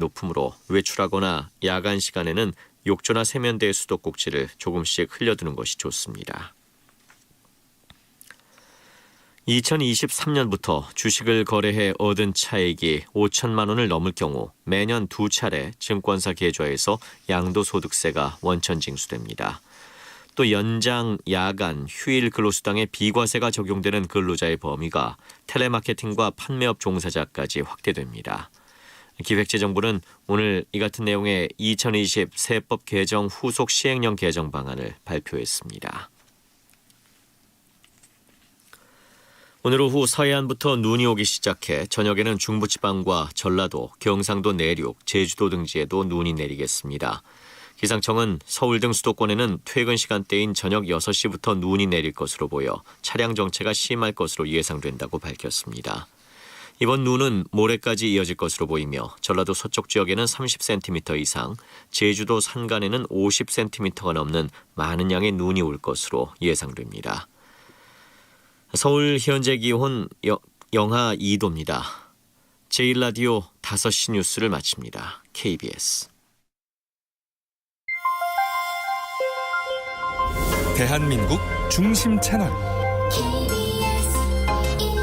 높으므로 외출하거나 야간 시간에는 욕조나 세면대의 수도꼭지를 조금씩 흘려두는 것이 좋습니다. 2023년부터 주식을 거래해 얻은 차익이 5천만 원을 넘을 경우 매년 2차례 증권사 계좌에서 양도소득세가 원천 징수됩니다. 또 연장, 야간, 휴일 근로수당의 비과세가 적용되는 근로자의 범위가 텔레마케팅과 판매업 종사자까지 확대됩니다. 기획재정부는 오늘 이 같은 내용의 2020 세법 개정 후속 시행령 개정 방안을 발표했습니다. 오늘 오후 서해안부터 눈이 오기 시작해 저녁에는 중부지방과 전라도, 경상도 내륙, 제주도 등지에도 눈이 내리겠습니다. 기상청은 서울 등 수도권에는 퇴근 시간대인 저녁 6시부터 눈이 내릴 것으로 보여 차량 정체가 심할 것으로 예상된다고 밝혔습니다. 이번 눈은 모레까지 이어질 것으로 보이며 전라도 서쪽 지역에는 30cm 이상, 제주도 산간에는 50cm가 넘는 많은 양의 눈이 올 것으로 예상됩니다. 서울 현재 기온 영하 2도입니다. 제1라디오 5시 뉴스를 마칩니다. KBS 대한민국 중심 채널 KBS 1라디오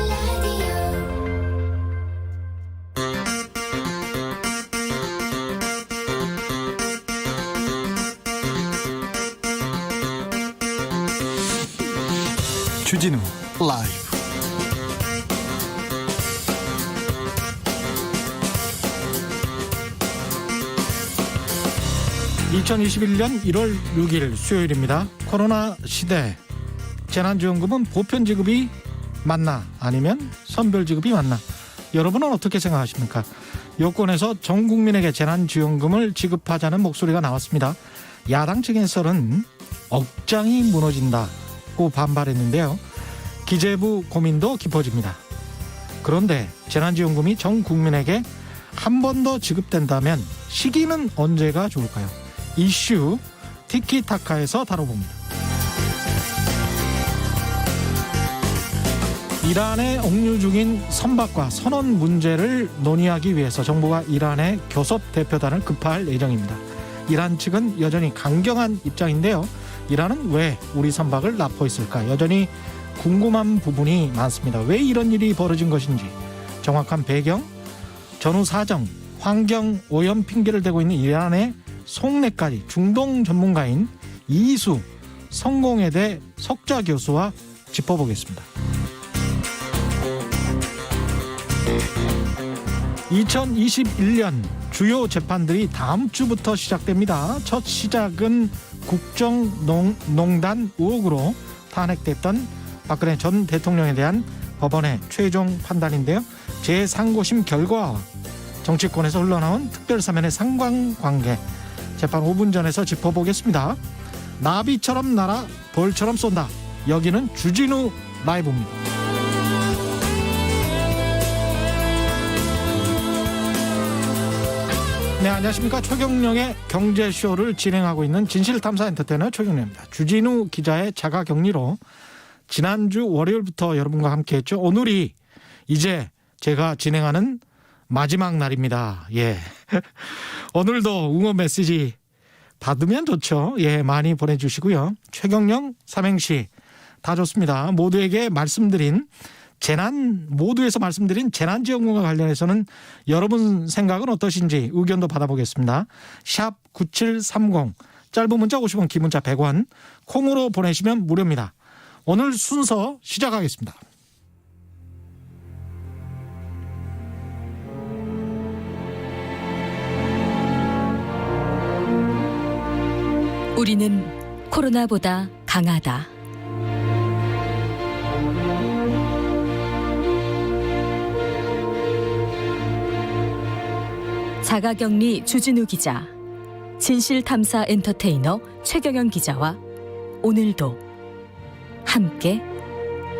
주진우 라이브. (2021년 1월 6일) 수요일입니다. 코로나 시대 재난지원금은 보편지급이 맞나 아니면 선별지급이 맞나, 여러분은 어떻게 생각하십니까? 여권에서 전 국민에게 재난지원금을 지급하자는 목소리가 나왔습니다. 야당 측에서는 억장이 무너진다고 반발했는데요. 기재부 고민도 깊어집니다. 그런데 재난지원금이 전 국민에게 한 번 더 지급된다면 시기는 언제가 좋을까요? 이슈 티키타카에서 다뤄봅니다. 이란에 억류 중인 선박과 선원 문제를 논의하기 위해서 정부가 이란의 교섭 대표단을 급파할 예정입니다. 이란 측은 여전히 강경한 입장인데요. 이란은 왜 우리 선박을 납포했을까? 여전히 궁금한 부분이 많습니다. 왜 이런 일이 벌어진 것인지 정확한 배경, 전후 사정, 환경 오염 핑계를 대고 있는 이란의 속내까지 중동 전문가인 이수 성공회대 석좌 교수와 짚어보겠습니다. 2021년 주요 재판들이 다음 주부터 시작됩니다. 첫 시작은 국정농단 의혹으로 탄핵됐던 박근혜 전 대통령에 대한 법원의 최종 판단인데요. 제3고심 결과와 정치권에서 흘러나온 특별사면의 상관관계 재판 5분 전에서 짚어보겠습니다. 나비처럼 날아 벌처럼 쏜다. 여기는 주진우 라이브입니다. 네, 안녕하십니까. 최경령의 경제쇼를 진행하고 있는 진실탐사 엔터테이너 최경령입니다. 주진우 기자의 자가격리로 지난주 월요일부터 여러분과 함께했죠. 오늘이 이제 제가 진행하는 마지막 날입니다. 예. 오늘도 응원 메시지 받으면 좋죠. 예, 많이 보내주시고요. 최경령 삼행시 다 좋습니다. 모두에게 말씀드린 모두에서 말씀드린 재난지원금과 관련해서는 여러분 생각은 어떠신지 의견도 받아보겠습니다. 샵 9730, 짧은 문자 50원, 긴 문자 100원, 콩으로 보내시면 무료입니다. 오늘 순서 시작하겠습니다. 우리는 코로나보다 강하다. 자가격리 주진우 기자, 진실탐사 엔터테이너 최경영 기자와 오늘도 함께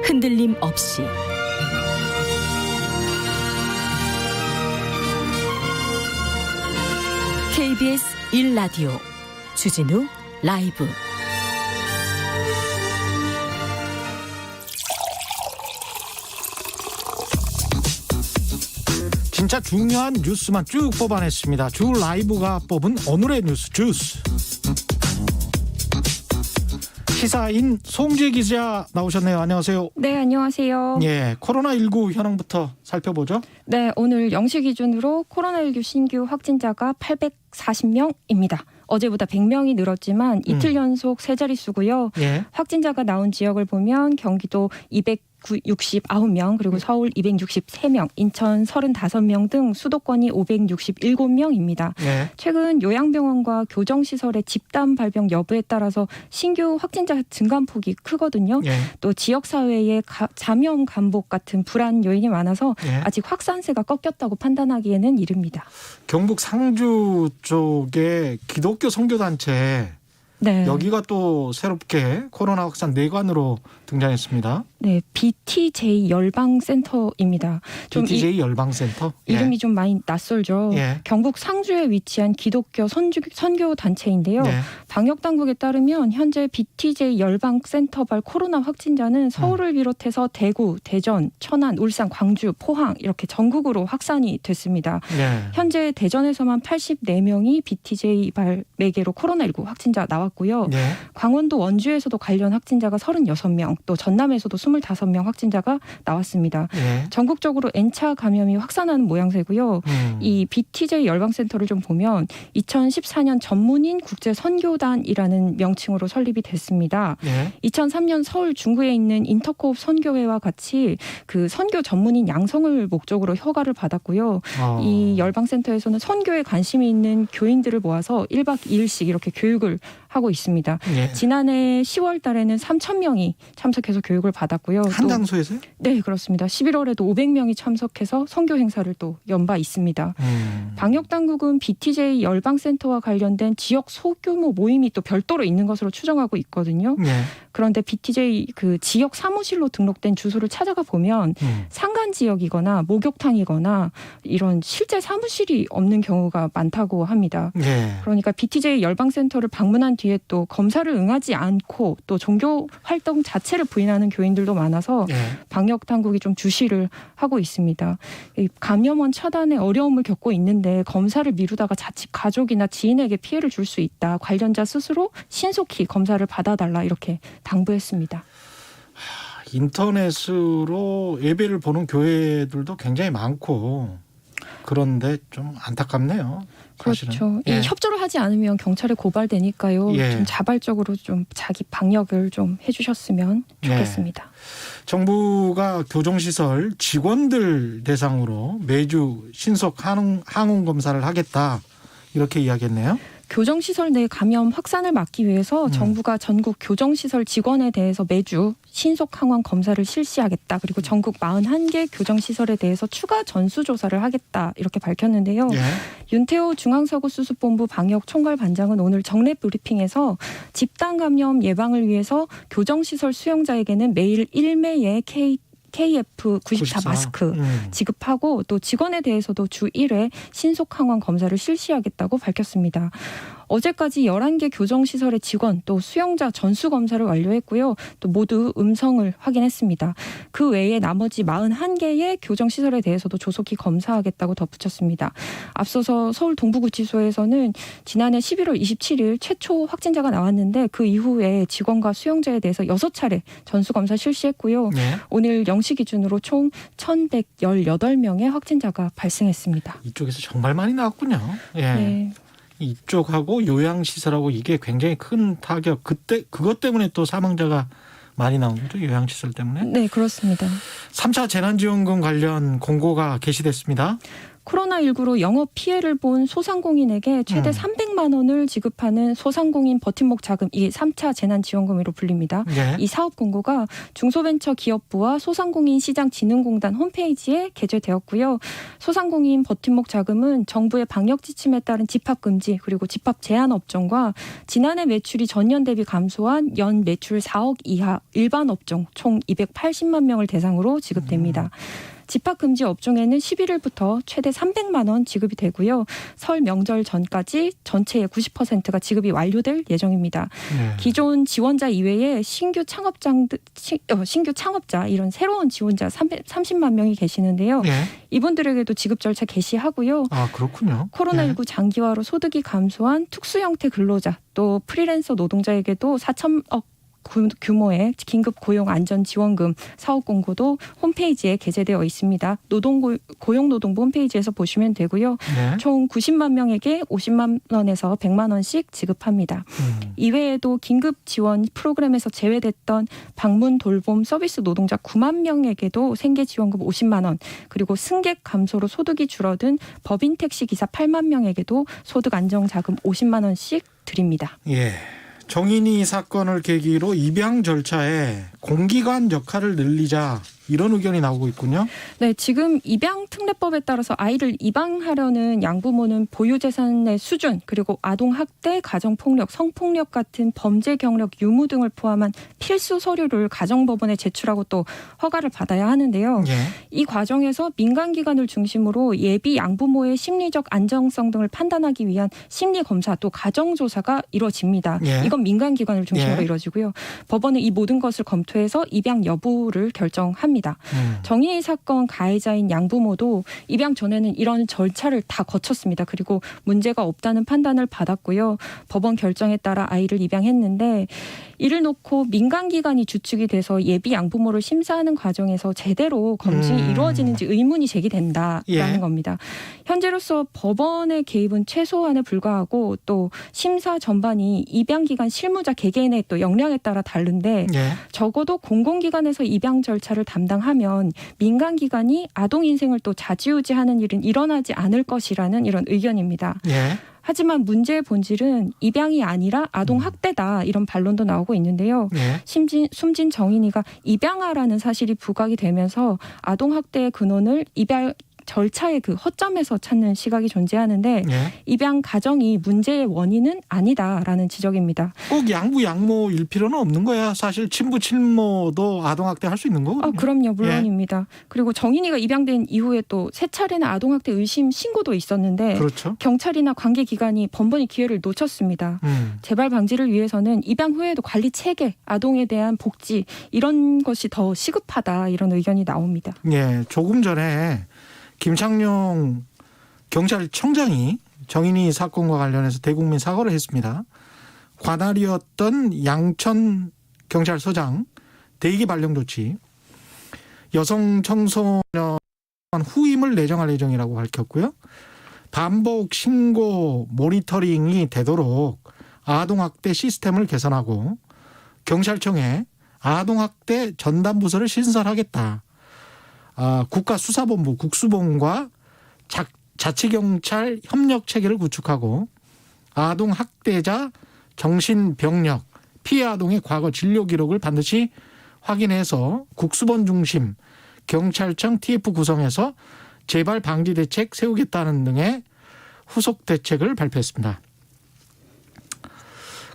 흔들림 없이 KBS 1라디오 주진우 라이브. 진짜 중요한 뉴스만 쭉 뽑아냈습니다. 주 라이브가 뽑은 오늘의 뉴스 주스. 시사인 송지 기자 나오셨네요. 안녕하세요. 네, 안녕하세요. 예, 코로나19 현황부터 살펴보죠. 네, 오늘 0시 기준으로 코로나19 신규 확진자가 840명입니다. 어제보다 100명이 늘었지만 이틀 연속 세 자릿수고요. 예. 확진자가 나온 지역을 보면 경기도 269명, 그리고 서울 263명, 인천 35명 등 수도권이 567명입니다. 예. 최근 요양병원과 교정시설의 집단 발병 여부에 따라서 신규 확진자 증가폭이 크거든요. 예. 또 지역사회의 감염 감복 같은 불안 요인이 많아서 예. 아직 확산세가 꺾였다고 판단하기에는 이릅니다. 경북 상주 쪽에 기독교 선교단체 네. 여기가 또 새롭게 코로나 확산 내관으로 등장했습니다. 네, BTJ 열방센터입니다. 좀 BTJ 열방센터. 이름이 좀 많이 낯설죠. 예. 경북 상주에 위치한 기독교 선교 단체인데요. 예. 방역 당국에 따르면 현재 BTJ 열방센터발 코로나 확진자는 서울을 비롯해서 대구, 대전, 천안, 울산, 광주, 포항 이렇게 전국으로 확산이 됐습니다. 예. 현재 대전에서만 84명이 BTJ발 매개로 코로나19 확진자 나왔고요. 예. 강원도 원주에서도 관련 확진자가 36명, 또 전남에서도 25명 확진자가 나왔습니다. 예. 전국적으로 N차 감염이 확산하는 모양새고요. 음. 이 BTJ 열방센터를 좀 보면 2014년 전문인 국제선교단이라는 명칭으로 설립이 됐습니다. 예. 2003년 서울 중구에 있는 인터코옵 선교회와 같이 그 선교 전문인 양성을 목적으로 허가를 받았고요. 이 열방센터에서는 선교에 관심이 있는 교인들을 모아서 1박 2일씩 이렇게 교육을 하고 있습니다. 예. 지난해 10월 달에는 3,000명이 참석해서 교육을 받았고요. 한 또 장소에서요? 네, 그렇습니다. 11월에도 500명이 참석해서 선교 행사를 또 연 바 있습니다. 방역 당국은 BTJ 열방센터와 관련된 지역 소규모 모임이 또 별도로 있는 것으로 추정하고 있거든요. 예. 그런데 BTJ 그 지역 사무실로 등록된 주소를 찾아가 보면 상간 지역이거나 목욕탕이거나 이런 실제 사무실이 없는 경우가 많다고 합니다. 예. 그러니까 BTJ 열방센터를 방문한 뒤에 또 검사를 응하지 않고 또 종교 활동 자체를 부인하는 교인들도 많아서 예. 방역 당국이 좀 주시를 하고 있습니다. 이 감염원 차단에 어려움을 겪고 있는데 검사를 미루다가 자칫 가족이나 지인에게 피해를 줄 수 있다. 관련자 스스로 신속히 검사를 받아달라 이렇게 당부했습니다. 인터넷으로 예배를 보는 교회들도 굉장히 많고 그런데 좀 안타깝네요. 사실은. 그렇죠. 예. 이 협조를 하지 않으면 경찰에 고발되니까요. 예. 좀 자발적으로 좀 자기 방역을 좀 해주셨으면 좋겠습니다. 정부가 교정시설 직원들 대상으로 매주 신속 항원 검사를 하겠다 이렇게 이야기했네요. 교정시설 내 감염 확산을 막기 위해서 정부가 전국 교정시설 직원에 대해서 매주 신속 항원 검사를 실시하겠다. 그리고 전국 41개 교정시설에 대해서 추가 전수조사를 하겠다. 이렇게 밝혔는데요. 예. 윤태호 중앙서구수습본부 방역총괄반장은 오늘 정례 브리핑에서 집단 감염 예방을 위해서 교정시설 수용자에게는 매일 1매의 KF94 마스크 지급하고 또 직원에 대해서도 주 1회 신속 항원 검사를 실시하겠다고 밝혔습니다. 어제까지 11개 교정시설의 직원 또 수용자 전수검사를 완료했고요. 또 모두 음성을 확인했습니다. 그 외에 나머지 41개의 교정시설에 대해서도 조속히 검사하겠다고 덧붙였습니다. 앞서서 서울 동부구치소에서는 지난해 11월 27일 최초 확진자가 나왔는데 그 이후에 직원과 수용자에 대해서 6차례 전수검사 실시했고요. 예. 오늘 0시 기준으로 총 1,118명의 확진자가 발생했습니다. 이쪽에서 정말 많이 나왔군요. 예. 네. 이쪽하고 요양시설하고 이게 굉장히 큰 타격. 그것 때문에 또 사망자가 많이 나온 거죠. 요양시설 때문에. 네, 그렇습니다. 3차 재난지원금 관련 공고가 게시됐습니다. 코로나19로 영업 피해를 본 소상공인에게 최대 300만 원을 지급하는 소상공인 버팀목 자금, 이게 3차 재난지원금으로 불립니다. 예. 이 사업 공고가 중소벤처기업부와 소상공인시장진흥공단 홈페이지에 게재되었고요. 소상공인 버팀목 자금은 정부의 방역 지침에 따른 집합금지 그리고 집합 제한 업종과 지난해 매출이 전년 대비 감소한 연 매출 4억 이하 일반 업종 총 280만 명을 대상으로 지급됩니다. 집합 금지 업종에는 11일부터 최대 300만 원 지급이 되고요. 설 명절 전까지 전체의 90%가 지급이 완료될 예정입니다. 네. 기존 지원자 이외에 신규 창업자 이런 새로운 지원자 30만 명이 계시는데요. 예. 이분들에게도 지급 절차 개시하고요. 아, 그렇군요. 코로나19 장기화로 소득이 감소한 특수 형태 근로자 또 프리랜서 노동자에게도 4천억 규모의 긴급 고용 안전 지원금 사업 공고도 홈페이지에 게재되어 있습니다. 고용노동부 홈페이지에서 보시면 되고요. 네. 총 90만 명에게 50만 원에서 100만 원씩 지급합니다. 이외에도 긴급 지원 프로그램에서 제외됐던 방문 돌봄 서비스 노동자 9만 명에게도 생계 지원금 50만 원, 그리고 승객 감소로 소득이 줄어든 법인 택시 기사 8만 명에게도 소득 안정 자금 50만 원씩 드립니다. 예. 정인이 사건을 계기로 입양 절차에 공기관 역할을 늘리자 이런 의견이 나오고 있군요. 네, 지금 입양 특례법에 따라서 아이를 입양하려는 양부모는 보유 재산의 수준, 그리고 아동 학대, 가정 폭력, 성폭력 같은 범죄 경력 유무 등을 포함한 필수 서류를 가정법원에 제출하고 또 허가를 받아야 하는데요. 예. 이 과정에서 민간 기관을 중심으로 예비 양부모의 심리적 안정성 등을 판단하기 위한 심리 검사 또 가정 조사가 이루어집니다. 예. 이건 민간 기관을 중심으로 예. 이루어지고요. 법원은 이 모든 것을 검토해서 입양 여부를 결정합니다. 정인이 사건 가해자인 양부모도 입양 전에는 이런 절차를 다 거쳤습니다. 그리고 문제가 없다는 판단을 받았고요. 법원 결정에 따라 아이를 입양했는데 이를 놓고 민간기관이 주축이 돼서 예비 양부모를 심사하는 과정에서 제대로 검증이 이루어지는지 의문이 제기된다라는 예. 겁니다. 현재로서 법원의 개입은 최소한에 불과하고 또 심사 전반이 입양기관 실무자 개개인의 또 역량에 따라 다른데 예. 적어도 공공기관에서 입양 절차를 담당하면 민간기관이 아동 인생을 또 좌지우지하는 일은 일어나지 않을 것이라는 이런 의견입니다. 예. 하지만 문제의 본질은 입양이 아니라 아동 학대다 이런 반론도 나오고 있는데요. 예. 숨진 정인이가 입양아라는 사실이 부각이 되면서 아동 학대의 근원을 입양 절차의 그 허점에서 찾는 시각이 존재하는데 예. 입양 가정이 문제의 원인은 아니다라는 지적입니다. 꼭 양부 양모일 필요는 없는 거야. 사실 친부 친모도 아동학대 할 수 있는 거거든요. 그럼요, 물론입니다. 그리고 정인이가 입양된 이후에 또 세 차례나 아동학대 의심 신고도 있었는데 그렇죠. 경찰이나 관계기관이 번번이 기회를 놓쳤습니다. 재발 방지를 위해서는 입양 후에도 관리 체계, 아동에 대한 복지 이런 것이 더 시급하다 이런 의견이 나옵니다. 예. 조금 전에 김창룡 경찰청장이 정인이 사건과 관련해서 대국민 사과를 했습니다. 관할이었던 양천 경찰서장 대기 발령 조치, 여성 청소년 후임을 내정할 예정이라고 밝혔고요. 반복 신고 모니터링이 되도록 아동학대 시스템을 개선하고 경찰청에 아동학대 전담부서를 신설하겠다. 국가수사본부 국수본과 자치경찰 협력 체계를 구축하고 아동 학대자 정신병력 피해 아동의 과거 진료 기록을 반드시 확인해서 국수본 중심 경찰청 TF 구성해서 재발 방지 대책 세우겠다는 등의 후속 대책을 발표했습니다.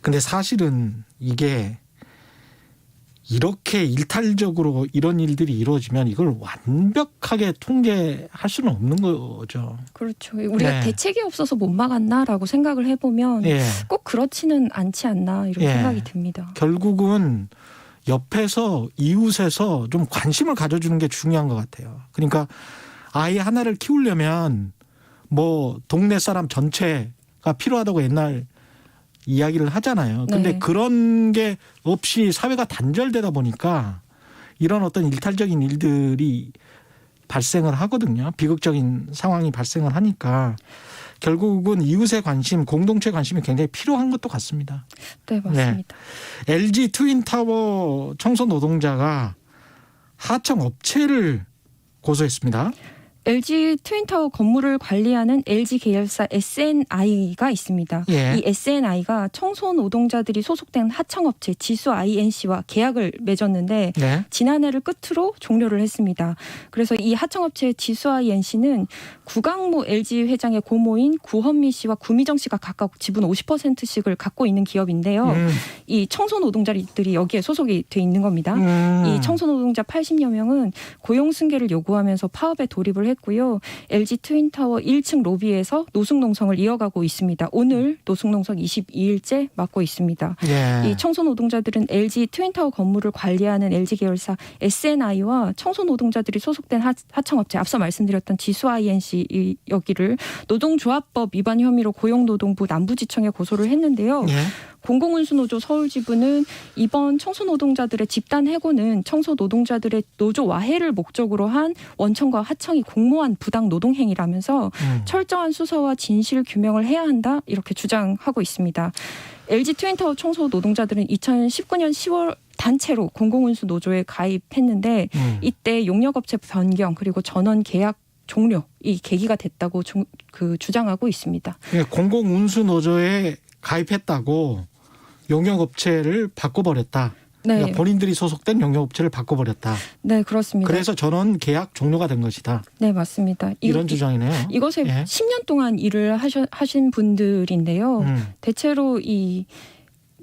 근데 사실은 이게 이렇게 일탈적으로 이런 일들이 이루어지면 이걸 완벽하게 통제할 수는 없는 거죠. 그렇죠. 우리가 네. 대책이 없어서 못 막았나라고 생각을 해보면 예. 꼭 그렇지는 않지 않나 이런 예. 생각이 듭니다. 결국은 옆에서 이웃에서 좀 관심을 가져주는 게 중요한 것 같아요. 그러니까 아이 하나를 키우려면 뭐 동네 사람 전체가 필요하다고 옛날 이야기를 하잖아요. 근데 네. 그런 게 없이 사회가 단절되다 보니까 이런 어떤 일탈적인 일들이 발생을 하거든요. 비극적인 상황이 발생을 하니까 결국은 이웃의 관심, 공동체 관심이 굉장히 필요한 것도 같습니다. 네, 맞습니다. LG 트윈타워 청소 노동자가 하청 업체를 고소했습니다. LG 트윈타워 건물을 관리하는 LG 계열사 SNI가 있습니다. 예. 이 SNI가 청소 노동자들이 소속된 하청업체 지수 INC와 계약을 맺었는데 네. 지난해를 끝으로 종료를 했습니다. 그래서 이 하청업체 지수 INC는 구강모 LG 회장의 고모인 구헌미 씨와 구미정 씨가 각각 지분 50%씩을 갖고 있는 기업인데요. 이 청소 노동자들이 여기에 소속이 돼 있는 겁니다. 이 청소 노동자 80여 명은 고용 승계를 요구하면서 파업에 돌입을 했고요. LG 트윈타워 1층 로비에서 노숙농성을 이어가고 있습니다. 오늘 노숙농성 22일째 맡고 있습니다. 예. 이 청소 노동자들은 LG 트윈타워 건물을 관리하는 LG 계열사 SNI와 청소 노동자들이 소속된 하청업체 앞서 말씀드렸던 지수 INC 여기를 노동조합법 위반 혐의로 고용노동부 남부지청에 고소를 했는데요. 예. 공공운수노조 서울지부는 이번 청소노동자들의 집단 해고는 청소노동자들의 노조 와해를 목적으로 한 원청과 하청이 공모한 부당 노동행위라면서 철저한 수사와 진실 규명을 해야 한다 이렇게 주장하고 있습니다. LG 트윈타워 청소노동자들은 2019년 10월 단체로 공공운수노조에 가입했는데 이때 용역업체 변경 그리고 전원 계약 종료 이 계기가 됐다고 주장하고 있습니다. 예, 공공운수노조에 가입했다고 용역업체를 바꿔버렸다. 네, 그러니까 본인들이 소속된 용역업체를 바꿔버렸다. 네 그렇습니다. 그래서 전원 계약 종료가 된 것이다. 네 맞습니다. 이런 주장이네요. 이것에 예. 10년 동안 일을 하신 분들인데요. 대체로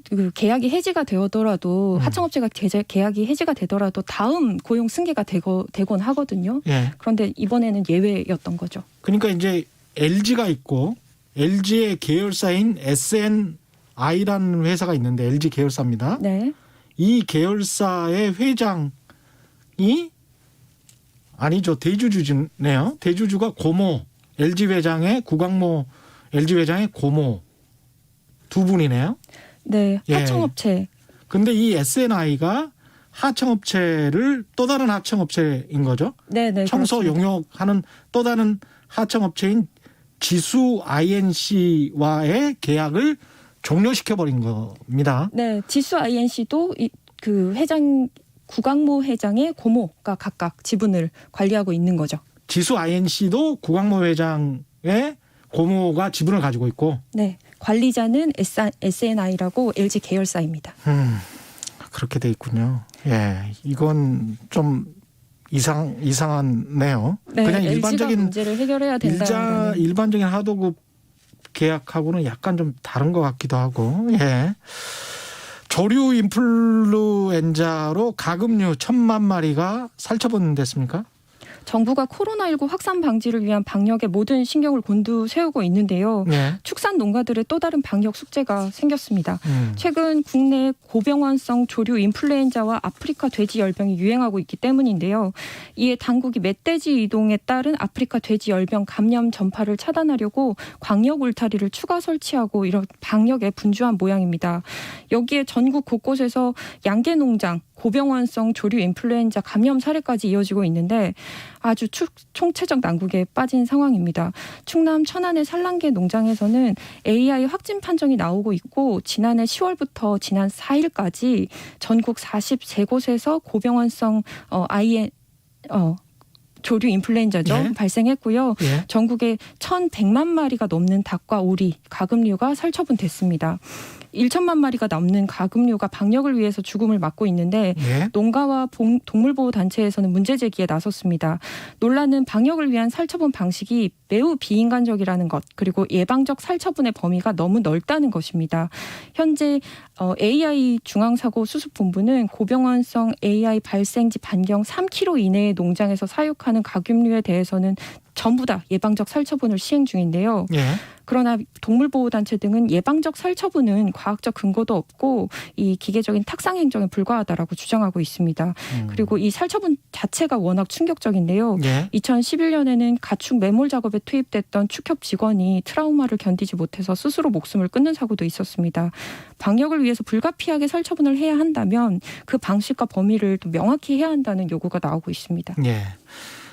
그 계약이 해지가 되더라도 하청업체가 계약이 해지가 되더라도 다음 고용 승계가 되곤 하거든요. 예. 그런데 이번에는 예외였던 거죠. 그러니까 이제 LG가 있고 LG의 계열사인 SNI라는 회사가 있는데 LG 계열사입니다. 네. 이 계열사의 회장이 아니죠. 대주주네요. 대주주가 고모 LG 회장의 구강모 LG 회장의 고모 두 분이네요. 네. 예. 하청업체. 근데 이 SNI가 하청업체를 또 다른 하청업체인 거죠. 네, 네. 청소 그렇습니다. 용역하는 또 다른 하청업체인 지수 INC와의 계약을 종료시켜버린 겁니다. 네. 지수 INC도 그 회장 구강모 회장의 고모가 각각 지분을 관리하고 있는 거죠. 지수 INC도 구강모 회장의 고모가 지분을 가지고 있고. 네. 관리자는 SNI라고 LG 계열사입니다. 그렇게 돼 있군요. 예, 이건 좀 이상하네요. 네, 그냥 LG가 일반적인 문제를 해결해야 된다. 일반적인 하도급 계약하고는 약간 좀 다른 것 같기도 하고. 예. 조류 인플루엔자로 가금류 1,000만 마리가 살처분됐습니까? 정부가 코로나19 확산 방지를 위한 방역에 모든 신경을 곤두세우고 있는데요. 예. 축산 농가들의 또 다른 방역 숙제가 생겼습니다. 최근 국내 고병원성 조류 인플루엔자와 아프리카 돼지 열병이 유행하고 있기 때문인데요. 이에 당국이 멧돼지 이동에 따른 아프리카 돼지 열병 감염 전파를 차단하려고 광역 울타리를 추가 설치하고 이런 방역에 분주한 모양입니다. 여기에 전국 곳곳에서 양계 농장 고병원성 조류 인플루엔자 감염 사례까지 이어지고 있는데 아주 총체적 난국에 빠진 상황입니다. 충남 천안의 산란계 농장에서는 AI 확진 판정이 나오고 있고 지난해 10월부터 지난 4일까지 전국 43곳에서 고병원성 조류 인플루엔자죠. 예. 발생했고요. 예. 전국에 1,100만 마리가 넘는 닭과 오리, 가금류가 살처분됐습니다. 1천만 마리가 넘는 가금류가 방역을 위해서 죽음을 맞고 있는데 예. 농가와 동물보호단체에서는 문제 제기에 나섰습니다. 논란은 방역을 위한 살처분 방식이 매우 비인간적이라는 것 그리고 예방적 살처분의 범위가 너무 넓다는 것입니다. 현재 AI 중앙사고수습본부는 고병원성 AI 발생지 반경 3km 이내의 농장에서 사육하는 가금류에 대해서는 전부 다 예방적 살처분을 시행 중인데요. 예. 그러나 동물보호단체 등은 예방적 살처분은 과학적 근거도 없고 이 기계적인 탁상 행정에 불과하다라고 주장하고 있습니다. 그리고 이 살처분 자체가 워낙 충격적인데요. 예. 2011년에는 가축 매몰 작업에 투입됐던 축협 직원이 트라우마를 견디지 못해서 스스로 목숨을 끊는 사고도 있었습니다. 방역을 위해서 불가피하게 살처분을 해야 한다면 그 방식과 범위를 또 명확히 해야 한다는 요구가 나오고 있습니다. 예.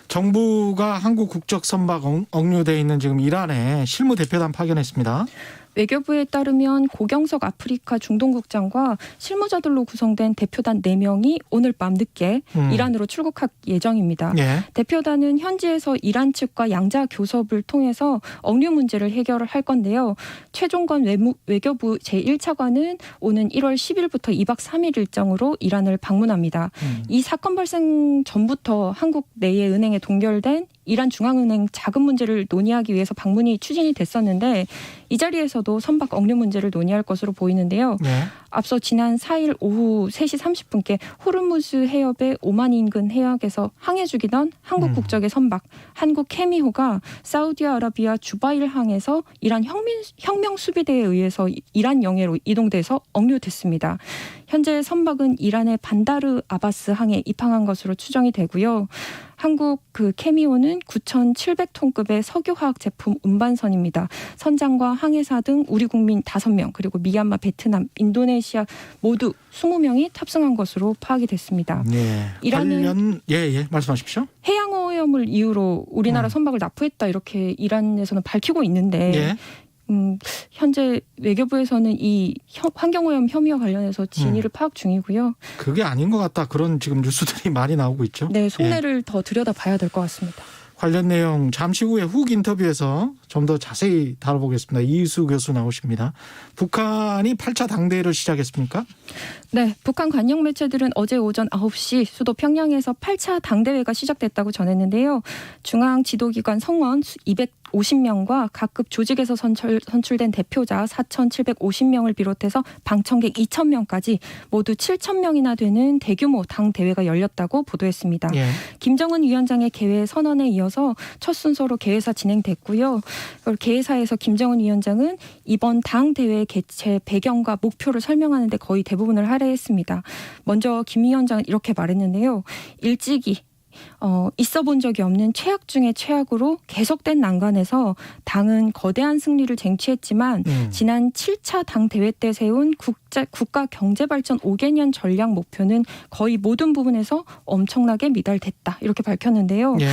정부가 한국 국적 선박 억류돼 있는 지금 이란에 실무 대표단 파견했습니다. 외교부에 따르면 고경석 아프리카 중동국장과 실무자들로 구성된 대표단 4명이 오늘 밤 늦게 이란으로 출국할 예정입니다. 예. 대표단은 현지에서 이란 측과 양자 교섭을 통해서 억류 문제를 해결할 건데요. 최종건 외교부 제1차관은 오는 1월 10일부터 2박 3일 일정으로 이란을 방문합니다. 이 사건 발생 전부터 한국 내의 은행에 동결된 이란 중앙은행 자금 문제를 논의하기 위해서 방문이 추진이 됐었는데 이 자리에서도 선박 억류 문제를 논의할 것으로 보이는데요. 예. 앞서 지난 4일 오후 3시 30분께 호르무즈 해협의 오만 인근 해역에서 항해 중이던 한국 국적의 선박 한국 케미호가 사우디아라비아 주바일 항에서 이란 혁명 수비대에 의해서 이란 영해로 이동돼서 억류됐습니다. 현재 선박은 이란의 반다르 아바스 항에 입항한 것으로 추정이 되고요. 한국 케미호는 9,700톤급의 석유화학 제품 운반선입니다. 선장과 항해사 등 우리 국민 5명 그리고 미얀마, 베트남, 인도네시아 모두 20명이 탑승한 것으로 파악이 됐습니다. 예. 이란은 말씀하십시오. 해양 오염을 이유로 우리나라 선박을 납포했다 이렇게 이란에서는 밝히고 있는데 예. 현재 외교부에서는 이 환경오염 혐의와 관련해서 진위를 파악 중이고요. 그게 아닌 것 같다. 그런 지금 뉴스들이 많이 나오고 있죠. 네, 속내를 더 들여다봐야 될 것 같습니다. 관련 내용 잠시 후에 훅 인터뷰에서 좀 더 자세히 다뤄보겠습니다. 이희수 교수 나오십니다. 북한이 8차 당대회를 시작했습니까? 네, 북한 관영 매체들은 어제 오전 9시 수도 평양에서 8차 당대회가 시작됐다고 전했는데요. 중앙 지도기관 성원 250명과 각급 조직에서 선출된 대표자 4,750명을 비롯해서 방청객 2,000명까지 모두 7,000명이나 되는 대규모 당대회가 열렸다고 보도했습니다. 예. 김정은 위원장의 개회 선언에 이어서 첫 순서로 개회사 진행됐고요. 개회사에서 김정은 위원장은 이번 당대회 개최 배경과 목표를 설명하는데 거의 대부분을 할애했습니다. 먼저 김 위원장은 이렇게 말했는데요. 일찍이 있어 본 적이 없는 최악 중의 최악으로 계속된 난관에서 당은 거대한 승리를 쟁취했지만 지난 7차 당 대회 때 세운 국가 경제발전 5개년 전략 목표는 거의 모든 부분에서 엄청나게 미달됐다. 이렇게 밝혔는데요. 예.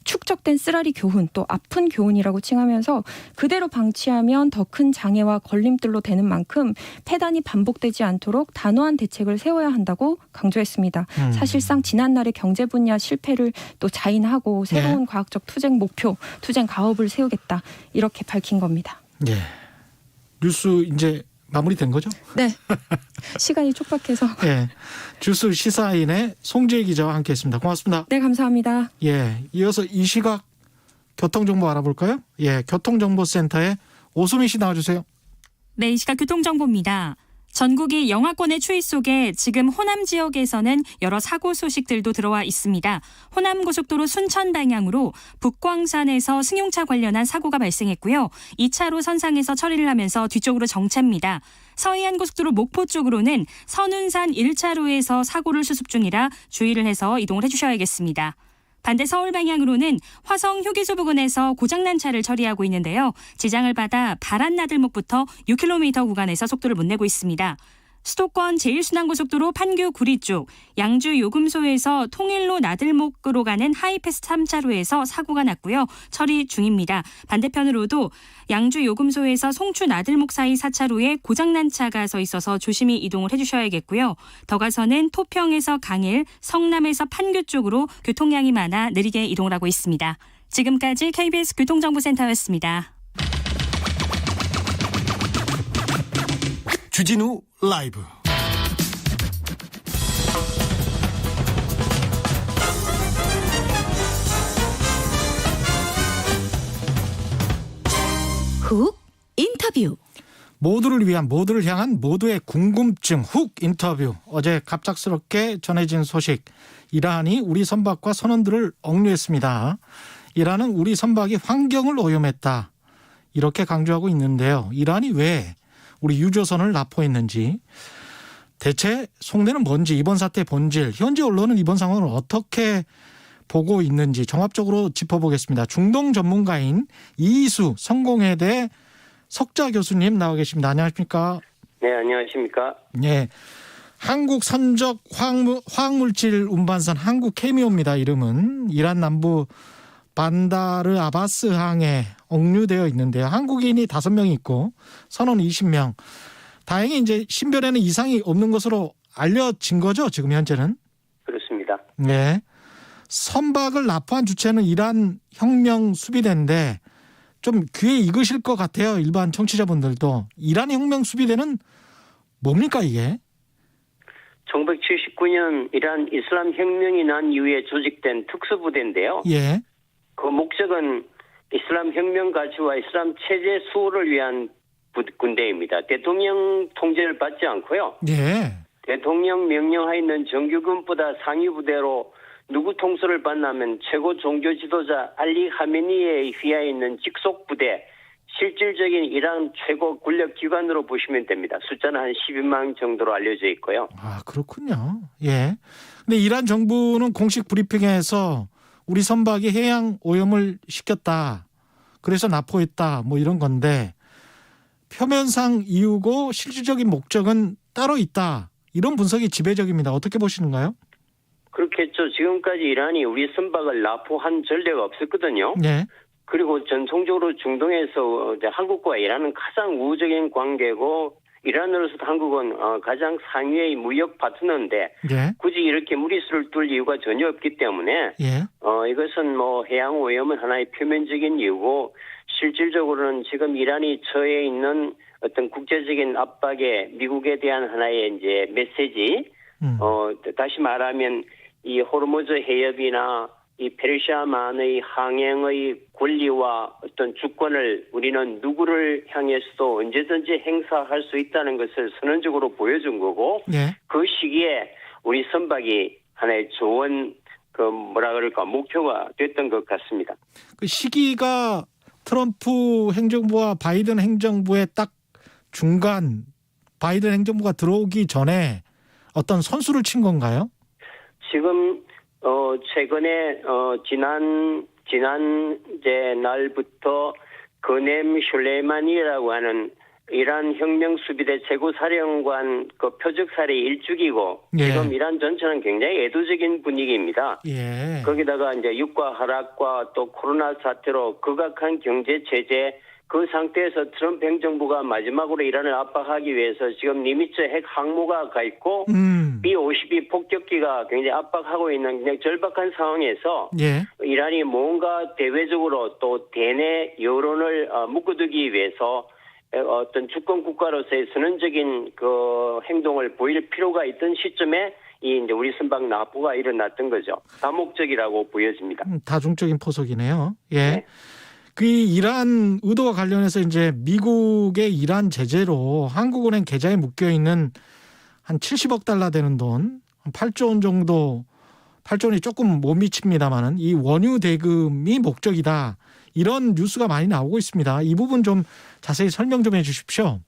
축적된 쓰라리 교훈 또 아픈 교훈이라고 칭하면서 그대로 방치하면 더 큰 장애와 걸림돌로 되는 만큼 폐단이 반복되지 않도록 단호한 대책을 세워야 한다고 강조했습니다. 사실상 지난날의 경제 분야 실패를 또 자인하고 새로운 과학적 투쟁 목표, 투쟁 가업을 세우겠다 이렇게 밝힌 겁니다. 예. 뉴스 이제 마무리된 거죠? 네. 시간이 촉박해서. 예. 주스 시사인의 송지혜 기자와 함께했습니다. 고맙습니다. 네, 감사합니다. 예. 이어서 이 시각 교통정보 알아볼까요? 예. 교통정보센터의 오수미 씨 나와주세요. 네, 이 시각 교통정보입니다. 전국이 영하권의 추위 속에 지금 호남 지역에서는 여러 사고 소식들도 들어와 있습니다. 호남고속도로 순천 방향으로 북광산에서 승용차 관련한 사고가 발생했고요. 2차로 선상에서 처리를 하면서 뒤쪽으로 정체입니다. 서해안고속도로 목포 쪽으로는 선운산 1차로에서 사고를 수습 중이라 주의를 해서 이동을 해주셔야겠습니다. 반대 서울 방향으로는 화성 휴게소 부근에서 고장난 차를 처리하고 있는데요. 지장을 받아 바란나들목부터 6km 구간에서 속도를 못 내고 있습니다. 수도권 제1순환고속도로 판교 구리 쪽, 양주 요금소에서 통일로 나들목으로 가는 하이패스 3차로에서 사고가 났고요. 처리 중입니다. 반대편으로도 양주 요금소에서 송추 나들목 사이 4차로에 고장난 차가 서 있어서 조심히 이동을 해주셔야겠고요. 더 가서는 토평에서 강일, 성남에서 판교 쪽으로 교통량이 많아 느리게 이동을 하고 있습니다. 지금까지 KBS 교통정보센터였습니다. 주진우 라이브. 훅 인터뷰. 모두를 위한 모두를 향한 모두의 궁금증 훅 인터뷰. 어제 갑작스럽게 전해진 소식. 이란이 우리 선박과 선원들을 억류했습니다. 이란은 우리 선박이 환경을 오염했다. 이렇게 강조하고 있는데요. 이란이 왜 우리 유조선을 납포했는지, 대체 속내는 뭔지, 이번 사태의 본질, 현지 언론은 이번 상황을 어떻게 보고 있는지 종합적으로 짚어보겠습니다. 중동 전문가인 이희수 성공회대 석좌 교수님 나와 계십니다. 안녕하십니까? 네, 안녕하십니까? 예, 한국 선적 화학물질 운반선 한국 케미오입니다. 이름은 이란 남부 반다르 아바스 항에 억류되어 있는데요. 한국인이 5명이 있고 선원 20명. 다행히 이제 신변에는 이상이 없는 것으로 알려진 거죠. 지금 현재는. 그렇습니다. 네. 선박을 납포한 주체는 이란 혁명 수비대인데 좀 귀에 익으실 것 같아요. 일반 청취자분들도. 이란 혁명 수비대는 뭡니까 이게? 1979년 이란 이슬람 혁명이 난 이후에 조직된 특수부대인데요. 예. 그 목적은 이슬람 혁명 가치와 이슬람 체제 수호를 위한 군대입니다. 대통령 통제를 받지 않고요. 예. 대통령 명령하에 있는 정규군보다 상위 부대로 누구 통솔을 받나면 최고 종교 지도자 알리 하메니에 휘하에 있는 직속 부대, 실질적인 이란 최고 권력 기관으로 보시면 됩니다. 숫자는 한 12만 정도로 알려져 있고요. 아, 그렇군요. 예. 근데 이란 정부는 공식 브리핑에서 우리 선박이 해양 오염을 시켰다. 그래서 납포했다. 뭐 이런 건데 표면상 이유고 실질적인 목적은 따로 있다. 이런 분석이 지배적입니다. 어떻게 보시는가요? 그렇겠죠. 지금까지 이란이 우리 선박을 납포한 전례가 없었거든요. 네. 그리고 전통적으로 중동에서 이제 한국과 이란은 가장 우호적인 관계고 이란으로서도 한국은 가장 상위의 무역 파트너인데 예. 굳이 이렇게 무리수를 둘 이유가 전혀 없기 때문에 예. 이것은 뭐 해양 오염은 하나의 표면적인 이유고 실질적으로는 지금 이란이 처해 있는 어떤 국제적인 압박에 미국에 대한 하나의 이제 메시지 다시 말하면 이 호르무즈 해협이나 이 페르시아만의 항행의 권리와 어떤 주권을 우리는 누구를 향해서도 언제든지 행사할 수 있다는 것을 선언적으로 보여준 거고 예. 그 시기에 우리 선박이 하나의 좋은 그 뭐라 그럴까 목표가 됐던 것 같습니다. 그 시기가 트럼프 행정부와 바이든 행정부의 딱 중간 바이든 행정부가 들어오기 전에 어떤 선수를 친 건가요? 지금 최근에 지난 이제 날부터 그넴 슐레이마니라고 하는 이란 혁명 수비대 최고사령관 그 표적 살해 일주기고 예. 지금 이란 전체는 굉장히 애도적인 분위기입니다. 예. 거기다가 이제 유가 하락과 또 코로나 사태로 극악한 경제 체제 그 상태에서 트럼프 행정부가 마지막으로 이란을 압박하기 위해서 지금 니미츠 핵 항모가 가 있고 B-52 폭격기가 굉장히 압박하고 있는 굉장히 절박한 상황에서 예. 이란이 뭔가 대외적으로 또 대내 여론을 묶어두기 위해서 어떤 주권 국가로서의 선언적인 그 행동을 보일 필요가 있던 시점에 이 이제 우리 선박 납포가 일어났던 거죠. 다목적이라고 보여집니다. 다중적인 포석이네요. 예. 네. 그 이란 의도와 관련해서 이제 미국의 이란 제재로 한국은행 계좌에 묶여 있는 한 70억 달러 되는 돈, 8조 원 정도, 8조 원이 조금 못 미칩니다만은 이 원유 대금이 목적이다. 이런 뉴스가 많이 나오고 있습니다. 이 부분 좀 자세히 설명 좀 해주십시오.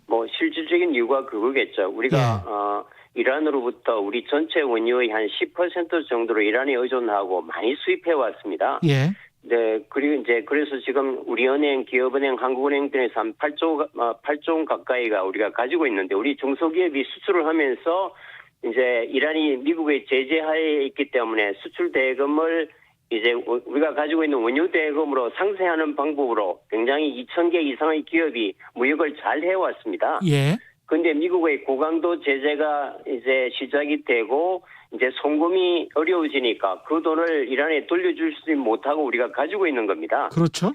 뭐 실질적인 이유가 그거겠죠. 우리가 이란으로부터 우리 전체 원유의 한 10% 정도로 이란에 의존하고 많이 수입해 왔습니다. 예. 네, 그리고 이제 그래서 지금 우리은행, 기업은행, 한국은행 등에서 한 8조 원 가까이가 우리가 가지고 있는데 우리 중소기업이 수출을 하면서 이제 이란이 미국의 제재하에 있기 때문에 수출 대금을 이제 우리가 가지고 있는 원유 대금으로 상쇄하는 방법으로 굉장히 2,000개 이상의 기업이 무역을 잘 해왔습니다. 예. 그런데 미국의 고강도 제재가 이제 시작이 되고 이제 송금이 어려워지니까 그 돈을 이란에 돌려줄 수 못하고 우리가 가지고 있는 겁니다. 그렇죠.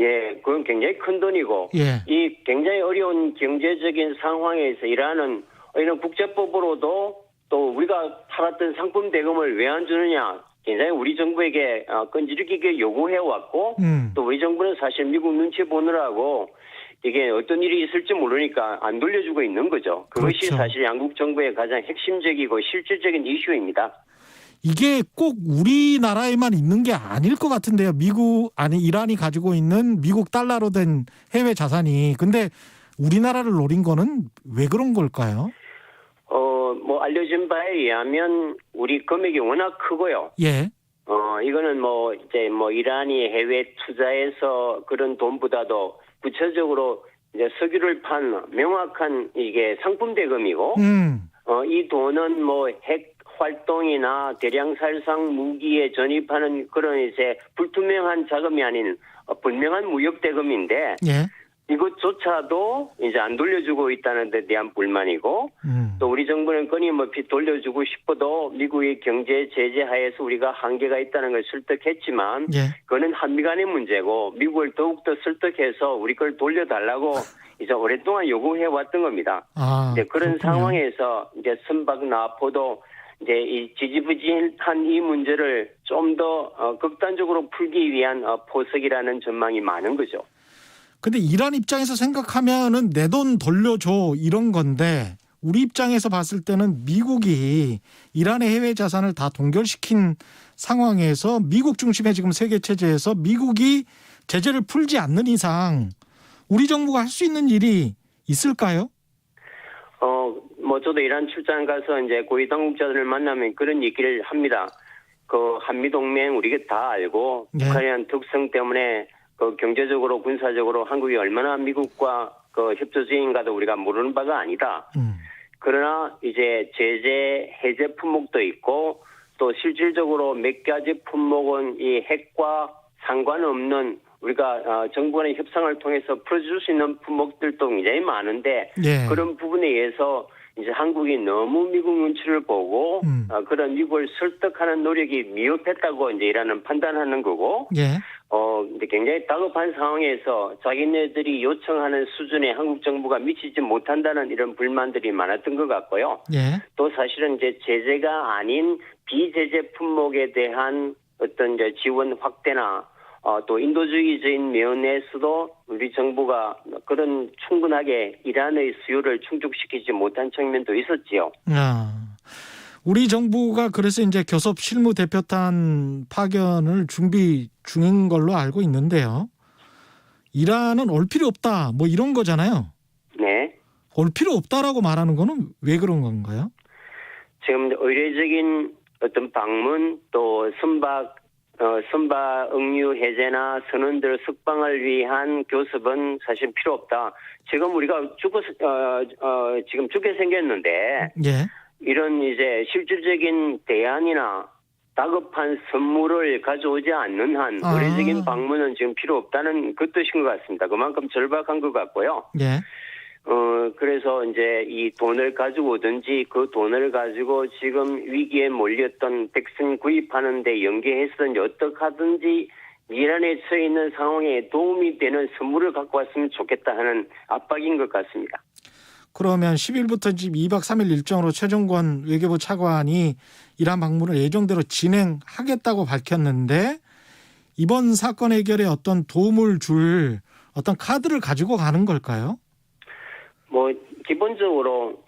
예, 그건 굉장히 큰 돈이고 예. 이 굉장히 어려운 경제적인 상황에서 이란은 이런 국제법으로도 또 우리가 팔았던 상품 대금을 왜 안 주느냐 굉장히 우리 정부에게 끈질기게 요구해왔고 또 우리 정부는 사실 미국 눈치 보느라고 이게 어떤 일이 있을지 모르니까 안 돌려주고 있는 거죠. 그것이 그렇죠. 사실 양국 정부의 가장 핵심적이고 실질적인 이슈입니다. 이게 꼭 우리나라에만 있는 게 아닐 것 같은데요. 이란이 가지고 있는 미국 달러로 된 해외 자산이. 근데 우리나라를 노린 거는 왜 그런 걸까요? 뭐 알려진 바에 의하면 우리 금액이 워낙 크고요. 예. 이거는 뭐 이제 뭐 이란이 해외 투자해서 그런 돈보다도 구체적으로 이제 석유를 판 명확한 이게 상품 대금이고, 이 돈은 뭐 핵 활동이나 대량 살상 무기에 전입하는 그런 이제 불투명한 자금이 아닌 분명한 무역 대금인데 예. 이것조차도 이제 안 돌려주고 있다는 데 대한 불만이고 또 우리 정부는 끊임없이 돌려주고 싶어도 미국의 경제 제재 하에서 우리가 한계가 있다는 걸 설득했지만 예. 그거는 한미 간의 문제고 미국을 더욱더 설득해서 우리 걸 돌려달라고 이제 오랫동안 요구해 왔던 겁니다. 아, 이제 그런 그렇군요. 상황에서 이제 선박 나포도 이제 이 지지부진한 이 문제를 좀 더 극단적으로 풀기 위한 포석이라는 전망이 많은 거죠. 근데 이란 입장에서 생각하면은 내 돈 돌려줘 이런 건데 우리 입장에서 봤을 때는 미국이 이란의 해외 자산을 다 동결시킨 상황에서 미국 중심의 지금 세계 체제에서 미국이 제재를 풀지 않는 이상 우리 정부가 할 수 있는 일이 있을까요? 뭐 저도 이란 출장 가서 이제 고위 당국자들을 만나면 그런 얘기를 합니다. 그 한미 동맹 우리가 다 알고 네. 북한에 대한 특성 때문에 그 경제적으로 군사적으로 한국이 얼마나 미국과 그 협조적인가도 우리가 모르는 바가 아니다. 그러나 이제 제재 해제 품목도 있고 또 실질적으로 몇 가지 품목은 이 핵과 상관없는 우리가 정부 간의 협상을 통해서 풀어줄 수 있는 품목들도 굉장히 많은데 예. 그런 부분에 의해서 이제 한국이 너무 미국 눈치를 보고 그런 미국을 설득하는 노력이 미흡했다고 이제 이라는 판단하는 거고 예. 근데 굉장히 다급한 상황에서 자기네들이 요청하는 수준에 한국 정부가 미치지 못한다는 이런 불만들이 많았던 것 같고요. 예. 또 사실은 이제 제재가 아닌 비제재 품목에 대한 어떤 이제 지원 확대나 또 인도주의적인 면에서도 우리 정부가 그런 충분하게 이란의 수요를 충족시키지 못한 측면도 있었지요. 우리 정부가 그래서 이제 교섭 실무 대표단 파견을 준비 중인 걸로 알고 있는데요. 이란은 올 필요 없다 뭐 이런 거잖아요. 네. 올 필요 없다라고 말하는 거는 왜 그런 건가요? 지금 의례적인 어떤 방문 또 선박 응유 해제나 선원들 석방을 위한 교섭은 사실 필요 없다. 지금 우리가 지금 죽게 생겼는데 예. 이런 이제 실질적인 대안이나 다급한 선물을 가져오지 않는 한 의례적인 방문은 지금 필요 없다는 그 뜻인 것 같습니다. 그만큼 절박한 것 같고요. 예. 그래서 이제 이 돈을 가지고 오든지 그 돈을 가지고 지금 위기에 몰렸던 백신 구입하는 데 연계해서든지 어떻게 하든지 이란에 처해 있는 상황에 도움이 되는 선물을 갖고 왔으면 좋겠다 하는 압박인 것 같습니다. 그러면 10일부터 지금 2박 3일 일정으로 최종권 외교부 차관이 이란 방문을 예정대로 진행하겠다고 밝혔는데 이번 사건 해결에 어떤 도움을 줄 어떤 카드를 가지고 가는 걸까요? 뭐 기본적으로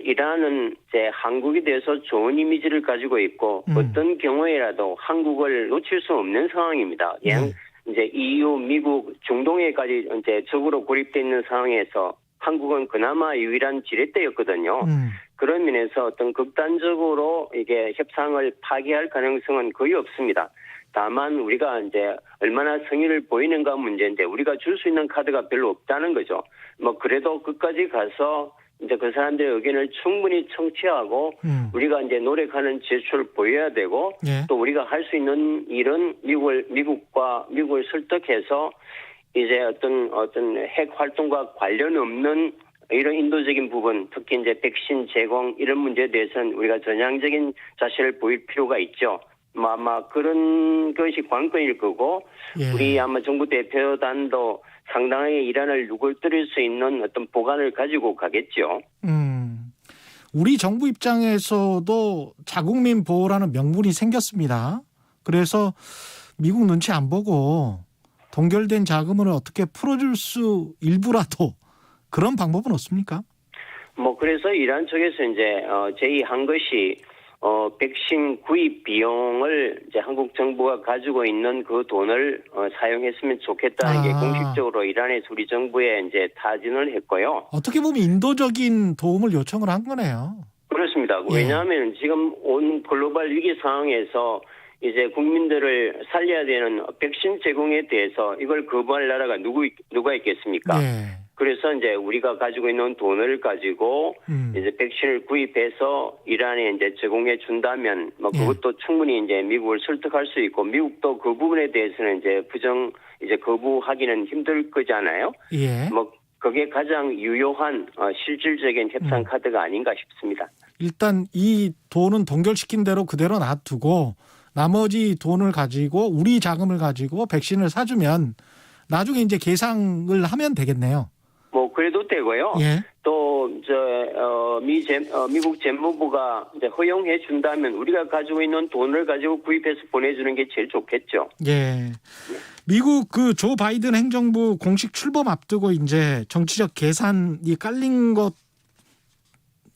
이란은 이제 한국에 대해서 좋은 이미지를 가지고 있고 어떤 경우에라도 한국을 놓칠 수 없는 상황입니다. 이제 EU, 미국, 중동에까지 이제 적으로 고립돼 있는 상황에서 한국은 그나마 유일한 지렛대였거든요. 그런 면에서 어떤 극단적으로 이게 협상을 파기할 가능성은 거의 없습니다. 다만 우리가 이제 얼마나 성의를 보이는가 문제인데 우리가 줄 수 있는 카드가 별로 없다는 거죠. 뭐 그래도 끝까지 가서 이제 그 사람들의 의견을 충분히 청취하고 우리가 이제 노력하는 제출을 보여야 되고 예. 또 우리가 할 수 있는 일은 미국을 설득해서 이제 어떤 핵 활동과 관련 없는 이런 인도적인 부분, 특히 이제 백신 제공 이런 문제에 대해서는 우리가 전향적인 자세를 보일 필요가 있죠. 아마 그런 것이 관건일 거고 예. 우리 아마 정부 대표단도 상당하게 이란을 누굴뜨릴 수 있는 어떤 보관을 가지고 가겠죠. 우리 정부 입장에서도 자국민 보호라는 명분이 생겼습니다. 그래서 미국 눈치 안 보고 동결된 자금을 어떻게 풀어줄 수 일부라도 그런 방법은 없습니까? 뭐 그래서 이란 쪽에서 이제 제의한 것이 백신 구입 비용을 이제 한국 정부가 가지고 있는 그 돈을 사용했으면 좋겠다는 게 공식적으로 이란에서 우리 정부에 이제 타진을 했고요. 어떻게 보면 인도적인 도움을 요청을 한 거네요. 그렇습니다. 예. 왜냐하면 지금 온 글로벌 위기 상황에서 이제 국민들을 살려야 되는 백신 제공에 대해서 이걸 거부할 나라가 누가 있겠습니까? 예. 그래서 이제 우리가 가지고 있는 돈을 가지고 이제 백신을 구입해서 이란에 이제 제공해 준다면 뭐 그것도 충분히 이제 미국을 설득할 수 있고 미국도 그 부분에 대해서는 이제 이제 거부하기는 힘들 거잖아요. 예. 뭐 그게 가장 유효한 실질적인 협상 카드가 아닌가 싶습니다. 일단 이 돈은 동결시킨 대로 그대로 놔두고 나머지 돈을 가지고 우리 자금을 가지고 백신을 사주면 나중에 이제 계상을 하면 되겠네요. 뭐 그래도 되고요. 예. 또 미국 재무부가 이제 허용해 준다면 우리가 가지고 있는 돈을 가지고 구입해서 보내주는 게 제일 좋겠죠. 예. 미국 그 조 바이든 행정부 공식 출범 앞두고 이제 정치적 계산이 깔린 것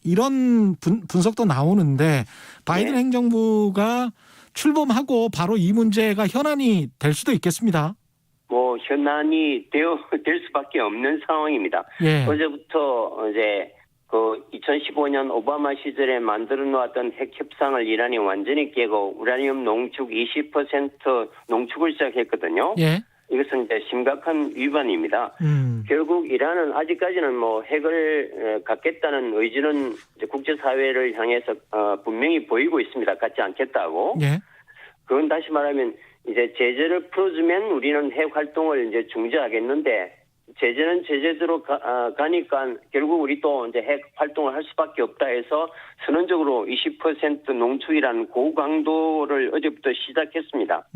이런 분석도 나오는데 바이든 네. 행정부가 출범하고 바로 이 문제가 현안이 될 수도 있겠습니다. 뭐 현안이 될 수밖에 없는 상황입니다. 예. 어제부터 이제 그 2015년 오바마 시절에 만들어 놓았던 핵 협상을 이란이 완전히 깨고 우라늄 농축 20% 농축을 시작했거든요. 예. 이것은 이제 심각한 위반입니다. 결국 이란은 아직까지는 뭐 핵을 갖겠다는 의지는 이제 국제사회를 향해서 분명히 보이고 있습니다. 갖지 않겠다고. 예. 그건 다시 말하면 이제 제재를 풀어주면 우리는 핵 활동을 이제 중지하겠는데 제재는 제재대로 가니까 결국 우리 또 이제 핵 활동을 할 수밖에 없다 해서 선언적으로 20% 농축이라는 고강도를 어제부터 시작했습니다.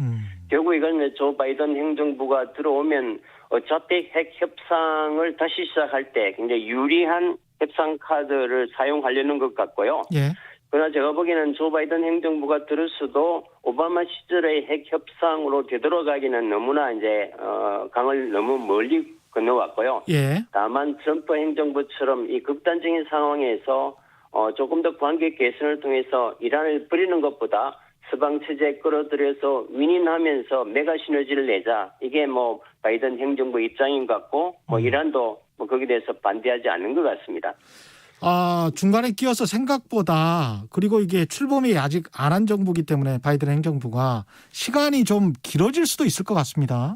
결국 이건 조 바이든 행정부가 들어오면 어차피 핵 협상을 다시 시작할 때 굉장히 유리한 협상 카드를 사용하려는 것 같고요. 예. 그러나 제가 보기에는 조 바이든 행정부가 들었어도 오바마 시절의 핵 협상으로 되돌아가기는 너무나 이제 강을 너무 멀리 건너왔고요. 예. 다만 트럼프 행정부처럼 이 극단적인 상황에서 조금 더 관계 개선을 통해서 이란을 버리는 것보다 서방 체제에 끌어들여서 윈윈하면서 메가 시너지를 내자. 이게 뭐 바이든 행정부 입장인 것 같고 뭐 이란도 뭐 거기에 대해서 반대하지 않는 것 같습니다. 중간에 끼어서 생각보다 그리고 이게 출범이 아직 안 한 정부이기 때문에 바이든 행정부가 시간이 좀 길어질 수도 있을 것 같습니다.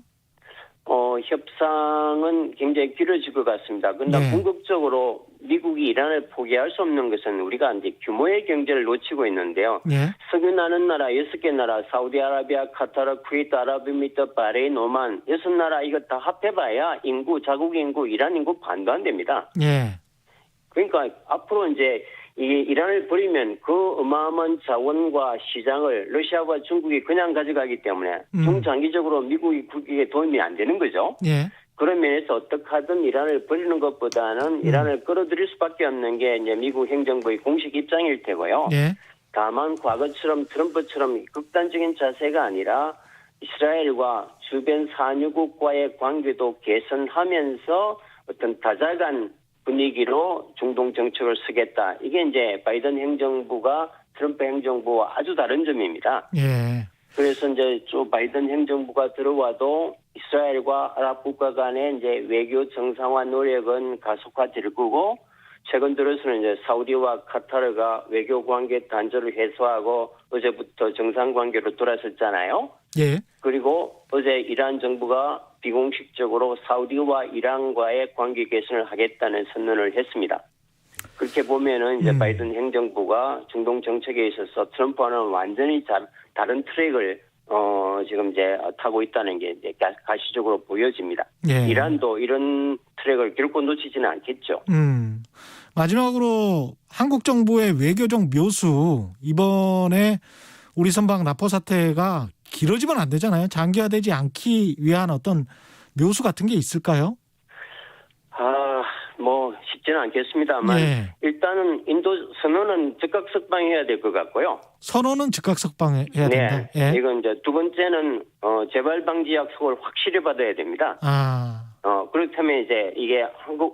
협상은 굉장히 길어질 것 같습니다. 그러나 네. 궁극적으로 미국이 이란을 포기할 수 없는 것은 우리가 이제 규모의 경제를 놓치고 있는데요. 예. 석유나는 나라 6개 나라, 사우디아라비아, 카타르, 쿠웨이트, 아랍에미리트, 바레인, 오만 6나라 이거 다 합해봐야 자국 인구, 이란 인구 반도 안 됩니다. 예. 그러니까 앞으로 이제 이 이란을 버리면 그 어마어마한 자원과 시장을 러시아와 중국이 그냥 가져가기 때문에 중장기적으로 미국이 국익에 도움이 안 되는 거죠. 예. 그런 면에서 어떻게 하든 이란을 버리는 것보다는 이란을 끌어들일 수밖에 없는 게 이제 미국 행정부의 공식 입장일 테고요. 예. 다만 과거처럼 트럼프처럼 극단적인 자세가 아니라 이스라엘과 주변 산유국과의 관계도 개선하면서 어떤 다자간 분위기로 중동 정책을 쓰겠다. 이게 이제 바이든 행정부가 트럼프 행정부와 아주 다른 점입니다. 예. 그래서 이제 조 바이든 행정부가 들어와도 이스라엘과 아랍 국가 간의 이제 외교 정상화 노력은 가속화될 거고 최근 들어서는 이제 사우디와 카타르가 외교 관계 단절을 해소하고 어제부터 정상 관계로 돌아섰잖아요. 예. 그리고 어제 이란 정부가 비공식적으로 사우디와 이란과의 관계 개선을 하겠다는 선언을 했습니다. 그렇게 보면은 이제 바이든 행정부가 중동 정책에 있어서 트럼프와는 완전히 다른 트랙을 지금 이제 타고 있다는 게 이제 가시적으로 보여집니다. 예. 이란도 이런 트랙을 결코 놓치지는 않겠죠. 마지막으로 한국 정부의 외교적 묘수 이번에 우리 선박 납포 사태가 길어지면 안 되잖아요. 장기화되지 않기 위한 어떤 묘수 같은 게 있을까요? 뭐 쉽지는 않겠습니다만 예. 일단은 인도 선언은 즉각 석방해야 될 것 같고요. 선언은 즉각 석방해야 된다. 네. 예. 이건 이제 두 번째는 재발 방지 약속을 확실히 받아야 됩니다. 그렇다면 이제 이게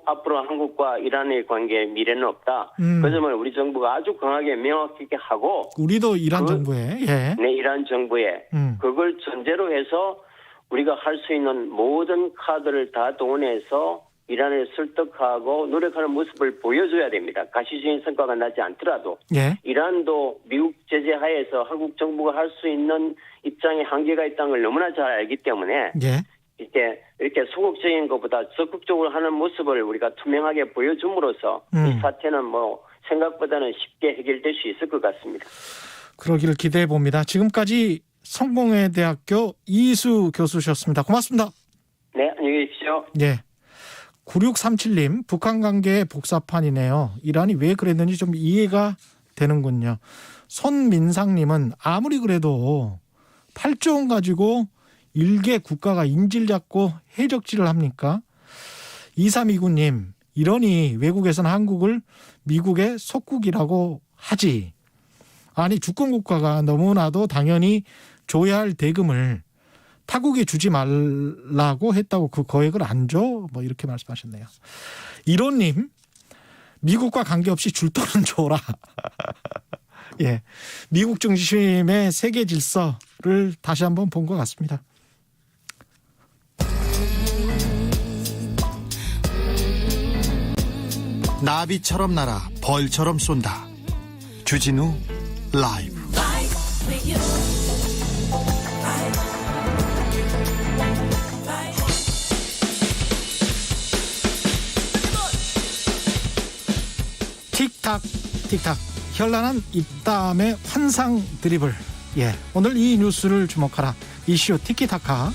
앞으로 한국과 이란의 관계에 미래는 없다. 그 점을 우리 정부가 아주 강하게 명확하게 하고 우리도 이란 정부에 예. 네, 이란 정부에 그걸 전제로 해서 우리가 할 수 있는 모든 카드를 다 동원해서 이란을 설득하고 노력하는 모습을 보여줘야 됩니다. 가시적인 성과가 나지 않더라도 예. 이란도 미국 제재 하에서 한국 정부가 할 수 있는 입장에 한계가 있다는 걸 너무나 잘 알기 때문에 예. 이렇게 소극적인 것보다 적극적으로 하는 모습을 우리가 투명하게 보여줌으로써 이 사태는 뭐 생각보다는 쉽게 해결될 수 있을 것 같습니다. 그러기를 기대해 봅니다. 지금까지 성공회대학교 이수 교수셨습니다. 고맙습니다. 네, 안녕히 계십시오. 예. 9637님, 북한 관계의 복사판이네요. 이란이 왜 그랬는지 좀 이해가 되는군요. 손민상님은 아무리 그래도 8조 원 가지고 일개 국가가 인질 잡고 해적질을 합니까? 2329님, 이러니 외국에서는 한국을 미국의 속국이라고 하지. 아니 주권국가가 너무나도 당연히 줘야 할 대금을 타국에 주지 말라고 했다고 그 거액을 안 줘? 뭐 이렇게 말씀하셨네요. 1호님, 미국과 관계없이 줄 돈은 줘라. 예, 미국 중심의 세계 질서를 다시 한번 본 것 같습니다. 나비처럼 날아 벌처럼 쏜다. 주진우 라이브. 틱탁 틱탁 현란한 입담의 환상 드리블. 예, 오늘 이 뉴스를 주목하라. 이슈 티키타카.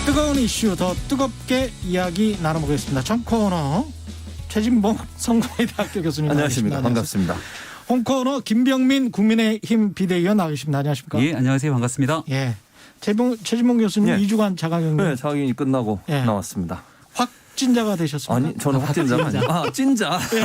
뜨거운 이슈 더 뜨겁게 이야기 나눠보겠습니다. 전 코너 최진봉 성공회대학교 교수님 안녕하십니까. 반갑습니다. 홍코너 김병민 국민의힘 비대위원 나오십니다. 안녕하십니까? 예, 안녕하세요. 반갑습니다. 예, 최진봉 교수님 예. 2주간 자가격리. 네, 자가격리 끝나고 예. 나왔습니다. 확진자가 되셨습니까? 아니, 저는 확진자가 아니고 찐자. 예,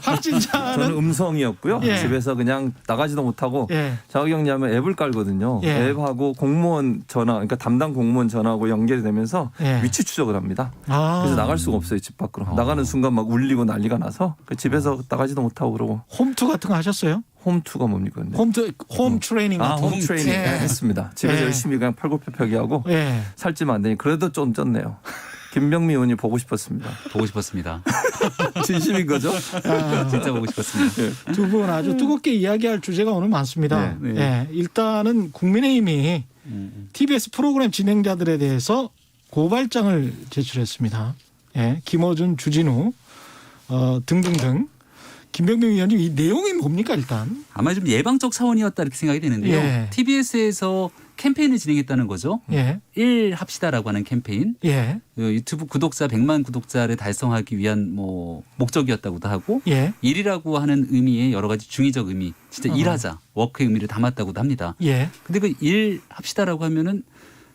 확진자는 저는 음성이었고요. 예. 집에서 그냥 나가지도 못하고 예. 자가격리하면 앱을 깔거든요. 예. 앱하고 공무원 전화, 그러니까 담당 공무원 전화하고 연결이 되면서 예. 위치 추적을 합니다. 아. 그래서 나갈 수가 없어요. 집 밖으로. 나가는 순간 막 울리고 난리가 나서 집에서 나가지도 못하고 그러고. 홈투 같은 거 하셨어요? 홈투가 뭡니까? 근데? 홈 트레이닝 같은 홈 트레이닝 예. 했습니다. 집에서 예. 열심히 그냥 팔굽혀펴기 하고 예. 살찌면 안 되니 그래도 좀 쪘네요. 김병미 의원이 보고 싶었습니다. 보고 싶었습니다. 진심인 거죠? 진짜 보고 싶었습니다. 두 분 아주 뜨겁게 이야기할 주제가 오늘 많습니다. 네. 예, 일단은 국민의힘이 TBS 프로그램 진행자들에 대해서 고발장을 제출했습니다. 예, 김어준, 주진우 등등등. 김병민 위원님, 이 내용이 뭡니까 일단? 아마 좀 예방적 차원이었다 이렇게 생각이 되는데요. 예. TBS에서 캠페인을 진행했다는 거죠. 예, 1 합시다라고 하는 캠페인. 예, 유튜브 구독자 100만 구독자를 달성하기 위한 목적이었다고도 하고 예, 1이라고 하는 의미의 여러 가지 중의적 의미, 진짜 일하자, 워크의 의미를 담았다고도 합니다. 예. 근데 그 1 합시다라고 하면은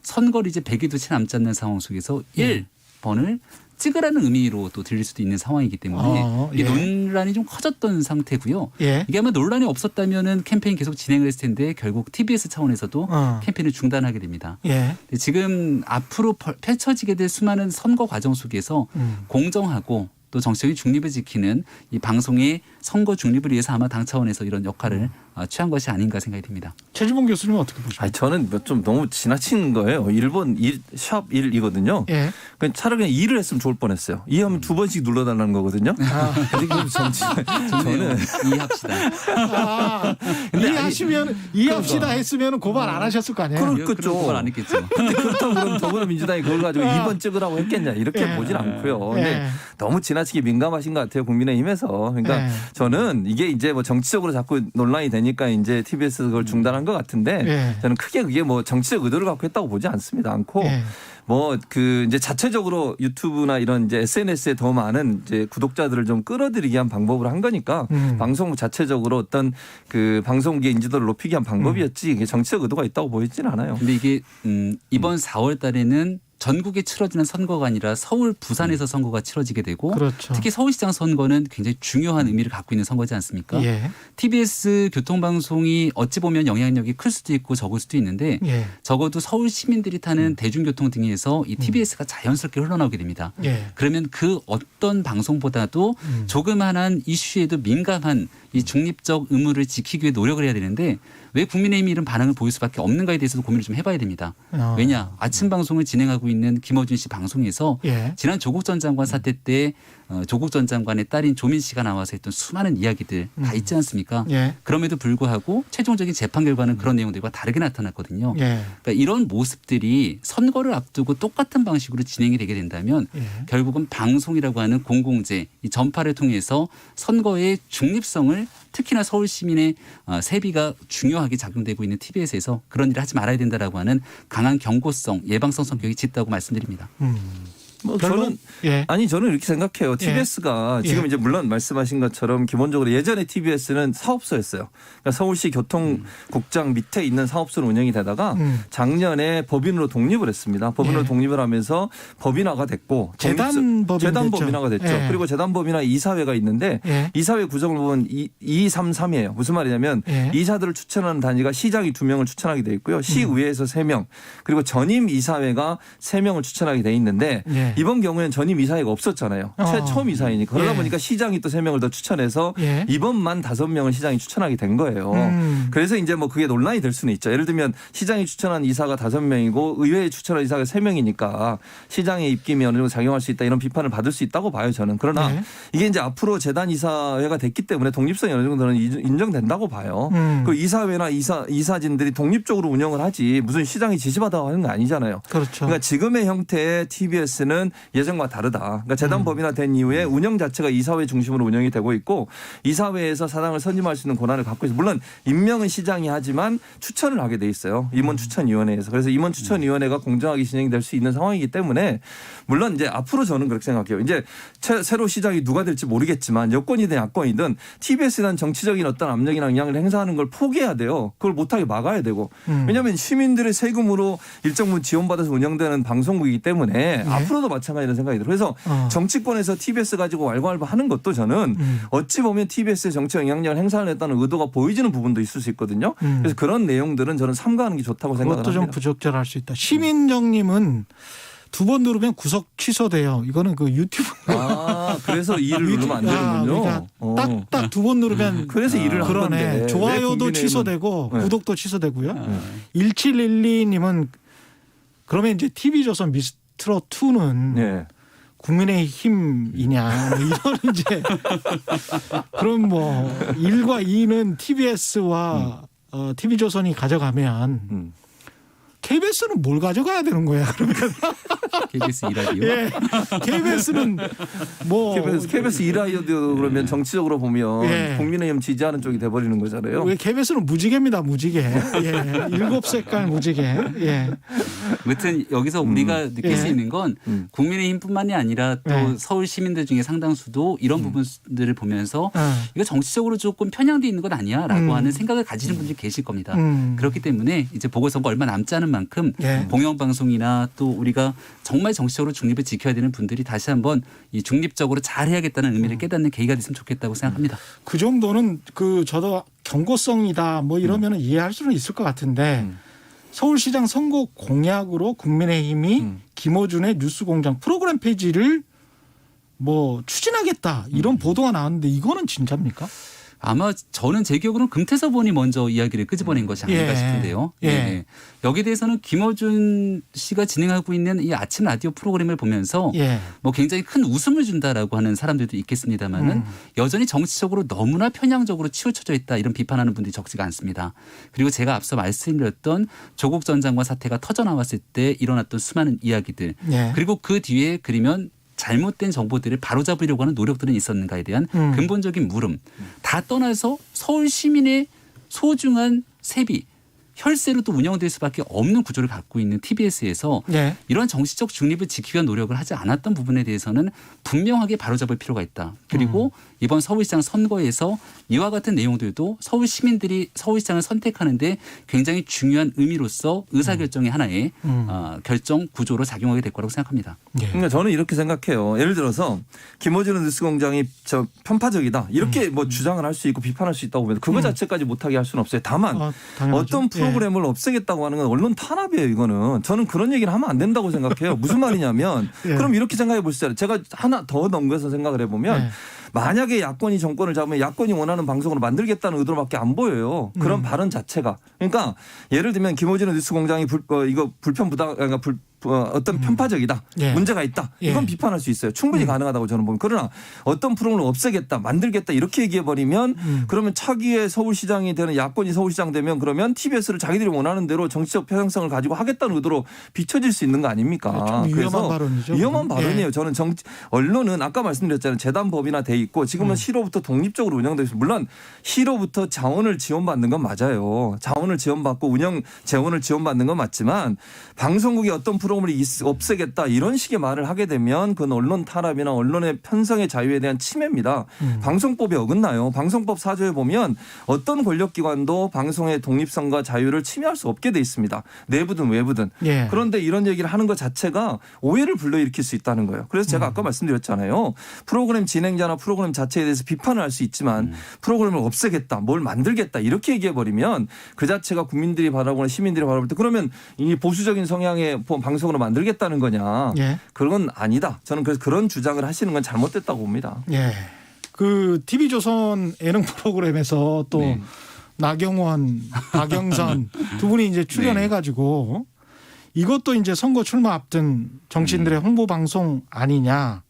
선거를 이제 100일도 채 남지 않는 상황 속에서 예. 1번을 찍으라는 의미로 또 들릴 수도 있는 상황이기 때문에 이 예. 논란이 좀 커졌던 상태고요. 예. 이게 아마 논란이 없었다면은 캠페인 계속 진행을 했을 텐데 결국 TBS 차원에서도 캠페인을 중단하게 됩니다. 예. 근데 지금 앞으로 펼쳐지게 될 수많은 선거 과정 속에서 공정하고 또 정치적인 중립을 지키는 이 방송의 선거 중립을 위해서 아마 당 차원에서 이런 역할을 취한 것이 아닌가 생각이 듭니다. 최진봉 교수님은 어떻게 보십니까? 아니, 저는 좀 너무 지나친 거예요. 일본 샵 1이거든요. 예. 차라리 그냥 2를 했으면 좋을 뻔했어요. 2 하면 2번씩 눌러달라는 거거든요. 근데 그 저는 이해합시다. 근데 이해합시다 했으면 고발 안 하셨을 거 아니에요? 그렇겠죠. 그걸 안 했겠죠. 근데 그렇다고 그럼 더불어민주당이 그걸 가지고 2번 찍으라고 했겠냐 이렇게 예. 보진 않고요. 근데 예. 너무 지나치게 민감하신 것 같아요. 국민의힘에서. 그러니까 예. 저는 이게 이제 뭐 정치적으로 자꾸 논란이 되니까 이제 TBS 그걸 중단한 것 같은데 예. 저는 크게 그게 뭐 정치적 의도를 갖고 했다고 보지 않습니다. 않고 예. 뭐 그 이제 자체적으로 유튜브나 이런 이제 SNS에 더 많은 이제 구독자들을 좀 끌어들이기 위한 방법으로 한 거니까 방송 자체적으로 어떤 그 방송국의 인지도를 높이기 위한 방법이었지 이게 정치적 의도가 있다고 보이진 않아요. 근데 이게 이번 4월 달에는 전국에 치러지는 선거가 아니라 서울, 부산에서 선거가 치러지게 되고 그렇죠. 특히 서울시장 선거는 굉장히 중요한 의미를 갖고 있는 선거지 않습니까? 예. TBS 교통방송이 어찌 보면 영향력이 클 수도 있고 적을 수도 있는데 예. 적어도 서울 시민들이 타는 대중교통 등에서 이 TBS가 자연스럽게 흘러나오게 됩니다. 예. 그러면 그 어떤 방송보다도 조그만한 이슈에도 민감한 이 중립적 의무를 지키기 위해 노력을 해야 되는데 왜 국민의힘이 이런 반응을 보일 수밖에 없는가에 대해서도 고민을 좀 해봐야 됩니다. 왜냐 아침 방송을 진행하고 있는 김어준 씨 방송에서 예. 지난 조국 전 장관 사태 때 조국 전 장관의 딸인 조민 씨가 나와서 했던 수많은 이야기들 다 있지 않습니까? 예. 그럼에도 불구하고 최종적인 재판 결과는 그런 내용들과 다르게 나타났거든요. 예. 그러니까 이런 모습들이 선거를 앞두고 똑같은 방식으로 진행이 되게 된다면 예. 결국은 방송이라고 하는 공공재, 이 전파를 통해서 선거의 중립성을 특히나 서울 시민의 세비가 중요하게 작용되고 있는 TBS에서 그런 일을 하지 말아야 된다라고 하는 강한 경고성, 예방성 성격이 짙다고 말씀드립니다. 뭐 결론? 저는 이렇게 생각해요. TBS가 예. 지금 이제 물론 말씀하신 것처럼 기본적으로 예전에 TBS는 사업소였어요. 그러니까 서울시 교통국장 밑에 있는 사업소로 운영이 되다가 작년에 법인으로 독립을 했습니다. 법인으로 예. 독립을 하면서 법인화가 됐고 재단법인화가 됐죠. 예. 그리고 재단법인화 이사회가 있는데 예. 이사회 구성을 보면 233이에요. 무슨 말이냐면 예. 이사들을 추천하는 단위가 시장이 2명을 추천하게 돼 있고요. 시의회에서 3명 그리고 전임 이사회가 3명을 추천하게 돼 있는데 예. 이번 경우에는 전임 이사회가 없었잖아요. 처음 이사회니까. 그러다 예. 보니까 시장이 또 3명을 더 추천해서 예. 이번만 5명을 시장이 추천하게 된 거예요. 그래서 이제 뭐 그게 논란이 될 수는 있죠. 예를 들면 시장이 추천한 이사가 5명이고 의회에 추천한 이사가 3명이니까 시장의 입김이 어느 정도 작용할 수 있다 이런 비판을 받을 수 있다고 봐요 저는. 그러나 네. 이게 이제 앞으로 재단 이사회가 됐기 때문에 독립성이 어느 정도는 인정된다고 봐요. 그 이사회나 이사진들이 독립적으로 운영을 하지 무슨 시장이 지시받아 하는 거 아니잖아요. 그렇죠. 그러니까 지금의 형태의 TBS는 예전과 다르다. 그러니까 재단법인화 된 이후에 운영 자체가 이사회 중심으로 운영이 되고 있고 이사회에서 사장을 선임할 수 있는 권한을 갖고 있어요. 물론 임명은 시장이 하지만 추천을 하게 돼 있어요. 임원추천위원회에서. 그래서 임원추천위원회가 공정하게 진행될 수 있는 상황이기 때문에 물론 이제 앞으로 저는 그렇게 생각해요. 이제 새로 시장이 누가 될지 모르겠지만 여권이든 야권이든 TBS에 대한 정치적인 어떤 압력이나 영향을 행사하는 걸 포기해야 돼요. 그걸 못하게 막아야 되고. 왜냐하면 시민들의 세금으로 일정 부분 지원받아서 운영되는 방송국이기 때문에 앞으로도 마찬가지라는 생각이 들어요. 그래서 정치권에서 TBS 가지고 왈가왈부 하는 것도 저는 어찌 보면 TBS의 정치 영향력을 행사를 했다는 의도가 보이지는 부분도 있을 수 있거든요. 그래서 그런 내용들은 저는 삼가하는 게 좋다고 생각합니다. 그것도 좀 부적절할 수 있다. 시민정님은 2번 누르면 구속 취소돼요. 이거는 그 유튜브. 그래서 이를 누르면 안 되는군요. 그러니까 딱딱 2번 누르면 그래서 일을 한 그러네. 건데. 좋아요도 취소되고 구독도 취소되고요. 1712님은 그러면 이제 TV조선 미스트롯 2는 국민의힘이냐 뭐 이런 이제 그럼 뭐 1과 2는 TBS와 TV조선이 가져가면 KBS는 뭘 가져가야 되는 거야 그러면 KBS 이라디오. 예. KBS는 뭐 KBS 이라디오도 그러면 정치적으로 보면 예. 국민의힘 지지하는 쪽이 돼버리는 거잖아요. 왜 KBS는 무지개입니다 무지개. 예. 7색깔 무지개. 예. 아무튼 여기서 우리가 느낄 수 있는 건 국민의힘뿐만이 아니라 또 서울 시민들 중에 상당수도 이런 부분들을 보면서 이거 정치적으로 조금 편향돼 있는 건 아니야라고 하는 생각을 가지는 분들이 계실 겁니다. 그렇기 때문에 이제 보궐선거 얼마 남지 않은 만큼 공영방송이나 또 우리가 정말 정치적으로 중립을 지켜야 되는 분들이 다시 한번 이 중립적으로 잘 해야겠다는 의미를 깨닫는 계기가 됐으면 좋겠다고 생각합니다. 그 정도는 저도 경고성이다 뭐 이러면 이해할 수는 있을 것 같은데 서울시장 선거 공약으로 국민의힘이 김어준의 뉴스공장 프로그램 폐지를 뭐 추진하겠다 이런 보도가 나왔는데 이거는 진짜입니까? 아마 저는 제 기억으로는 금태섭 의원이 먼저 이야기를 끄집어낸 것이 아닌가 싶은데요. 여기에 대해서는 김어준 씨가 진행하고 있는 이 아침 라디오 프로그램을 보면서 뭐 굉장히 큰 웃음을 준다라고 하는 사람들도 있겠습니다만은 여전히 정치적으로 너무나 편향적으로 치우쳐져 있다 이런 비판하는 분들이 적지가 않습니다. 그리고 제가 앞서 말씀드렸던 조국 전 장관 사태가 터져 나왔을 때 일어났던 수많은 이야기들 그리고 그 뒤에 그리면 잘못된 정보들을 바로잡으려고 하는 노력들은 있었는가에 대한 근본적인 물음 다 떠나서 서울 시민의 소중한 세비 혈세로 또 운영될 수밖에 없는 구조를 갖고 있는 TBS에서 이런 정치적 중립을 지키기 위한 노력을 하지 않았던 부분에 대해서는 분명하게 바로잡을 필요가 있다. 그리고 이번 서울시장 선거에서 이와 같은 내용들도 서울 시민들이 서울시장을 선택하는데 굉장히 중요한 의미로서 의사결정의 하나의 결정 구조로 작용하게 될 거라고 생각합니다. 그러니까 저는 이렇게 생각해요. 예를 들어서 김어준의 뉴스공장이 편파적이다 이렇게 뭐 주장을 할 수 있고 비판할 수 있다고 보면 그거 자체까지 못하게 할 수는 없어요. 다만 어떤 프로그램을 없애겠다고 하는 건 언론 탄압이에요. 이거는 저는 그런 얘기를 하면 안 된다고 생각해요. 무슨 말이냐면 그럼 이렇게 생각해 보시죠. 제가 하나 더 넘겨서 생각을 해보면 만약에 야권이 정권을 잡으면 야권이 원하는 방송으로 만들겠다는 의도로밖에 안 보여요. 그런 발언 자체가. 그러니까 예를 들면 김호진의 뉴스공장이 이거 불편부당 그러니까 어떤 편파적이다. 예. 문제가 있다. 이건 예. 비판할 수 있어요. 충분히 가능하다고 저는 봅니다. 그러나 어떤 프로그램을 없애겠다. 만들겠다. 이렇게 얘기해버리면 그러면 차기의 서울시장이 되는 야권이 서울시장 되면 그러면 TBS를 자기들이 원하는 대로 정치적 편향성을 가지고 하겠다는 의도로 비춰질 수 있는 거 아닙니까? 좀 위험한 발언이죠. 위험한 그건. 발언이에요. 예. 저는 언론은 아까 말씀드렸잖아요. 재단법이나 돼 있고 지금은 시로부터 독립적으로 운영되고 있습니다. 물론 시로부터 자원을 지원받는 건 맞아요. 자원을 지원받고 운영 재원을 지원받는 건 맞지만 방송국이 어떤 프로그램을 없애겠다 이런 식의 말을 하게 되면 그건 언론 탄압이나 언론의 편성의 자유에 대한 침해입니다. 방송법이 어긋나요. 방송법 4조에 보면 어떤 권력기관도 방송의 독립성과 자유를 침해할 수 없게 돼 있습니다. 내부든 외부든. 예. 그런데 이런 얘기를 하는 것 자체가 오해를 불러일으킬 수 있다는 거예요. 그래서 제가 아까 말씀드렸잖아요. 프로그램 진행자나 프로그램 자체에 대해서 비판을 할 수 있지만 프로그램을 없애겠다, 뭘 만들겠다 이렇게 얘기해버리면 그 자체가 국민들이 바라보거나 시민들이 바라볼 때 그러면 이 보수적인 성향의 방송으로 만들겠다는 거냐. 예. 그건 아니다. 저는 그래서 그런 주장을 하시는 건 잘못됐다고 봅니다. 예. 그 TV조선 예능 프로그램에서 또 네. 나경원, 박영선 두 분이 이제 출연해가지고 이것도 이제 선거 출마 앞둔 정치인들의 홍보 방송 아니냐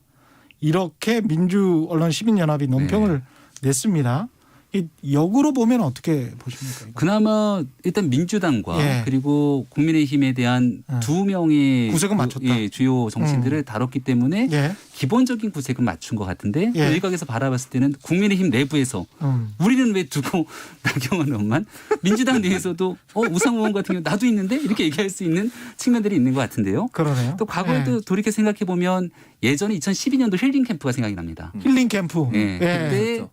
이렇게 민주언론시민연합이 논평을 냈습니다. 이 역으로 보면 어떻게 보십니까? 이거? 그나마 일단 민주당과 예. 그리고 국민의힘에 대한 두 명의 구색은 맞췄다. 주요 정치인들을 다뤘기 때문에 예. 기본적인 구색은 맞춘 것 같은데 예. 일각에서 바라봤을 때는 국민의힘 내부에서 우리는 왜 두고 나경원 의원만 민주당 내에서도 우상호 의원 같은 경우 나도 있는데 이렇게 얘기할 수 있는 측면들이 있는 것 같은데요. 그러네요. 또 과거에도 돌이켜 생각해 보면 예전에 2012년도 힐링 캠프가 생각이 납니다. 힐링 캠프. 예. 그때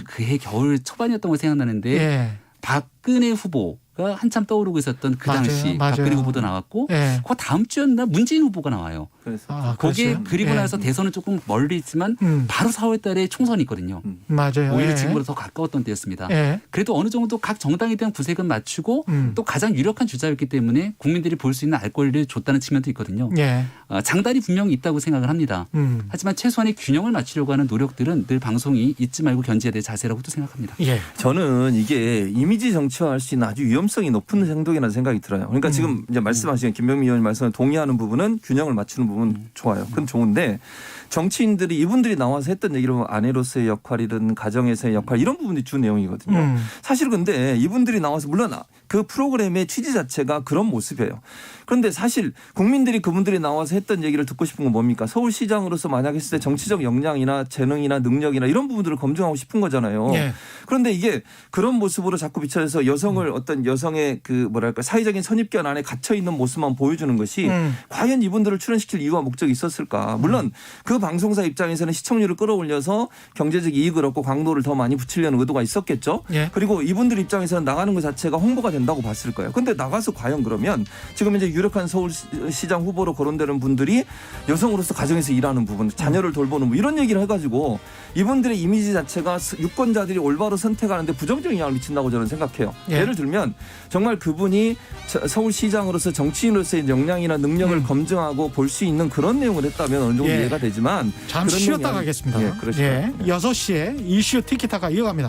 그해 겨울 초반이었던 걸 생각나는데 예. 박근혜 후보가 한참 떠오르고 있었던 그 맞아요. 당시 맞아요. 박근혜 후보도 나왔고 예. 그 다음 주였나 문재인 후보가 나와요. 그래서 거기에 그랬어요? 그리고 예. 나서 대선은 조금 멀리 있지만 바로 4월 달에 총선이 있거든요. 맞아요. 오히려 예. 지금보다 더 가까웠던 때였습니다. 예. 그래도 어느 정도 각 정당에 대한 구색은 맞추고 또 가장 유력한 주자였기 때문에 국민들이 볼 수 있는 알 권리를 줬다는 측면도 있거든요. 예. 장단이 분명히 있다고 생각을 합니다. 하지만 최소한의 균형을 맞추려고 하는 노력들은 늘 방송이 잊지 말고 견지해야 될 자세라고도 생각합니다. 예. 저는 이게 이미지 정치화할 수 있는 아주 위험성이 높은 행동이라는 생각이 들어요. 그러니까 지금 이제 말씀하신 김병민 의원님 말씀에 동의하는 부분은 균형을 맞추는 부분 좋아요. 그건 좋은데 정치인들이 이분들이 나와서 했던 얘기를 보면 아내로서의 역할이든 가정에서의 역할 이런 부분이 주 내용이거든요. 사실 근데 이분들이 나와서 물론 그 프로그램의 취지 자체가 그런 모습이에요. 그런데 사실 국민들이 그분들이 나와서 했던 얘기를 듣고 싶은 건 뭡니까? 서울시장으로서 만약 했을 때 정치적 역량이나 재능이나 능력이나 이런 부분들을 검증하고 싶은 거잖아요. 예. 그런데 이게 그런 모습으로 자꾸 비춰져서 여성을 어떤 여성의 그 뭐랄까 사회적인 선입견 안에 갇혀 있는 모습만 보여주는 것이 과연 이분들을 출연시킬 이유와 목적이 있었을까? 물론 그 방송사 입장에서는 시청률을 끌어올려서 경제적 이익을 얻고 광고를 더 많이 붙이려는 의도가 있었겠죠. 예. 그리고 이분들 입장에서는 나가는 것 자체가 홍보가 된다고 봤을 거예요. 근데 나가서 과연 그러면 지금 이제 유력한 서울시장 후보로 거론되는 분들이 여성으로서 가정에서 일하는 부분, 자녀를 돌보는 부분 이런 얘기를 해가지고 이분들의 이미지 자체가 유권자들이 올바로 선택하는데 부정적인 영향을 미친다고 저는 생각해요. 예. 예를 들면 정말 그분이 서울시장으로서 정치인으로서의 역량이나 능력을 검증하고 볼 수 있는 그런 내용을 했다면 어느 정도 예. 이해가 되지만 잠시 그런 쉬었다 내용이 가겠습니다. 예, 그러시죠. 예. 6시에 이슈 티키타카 이어갑니다.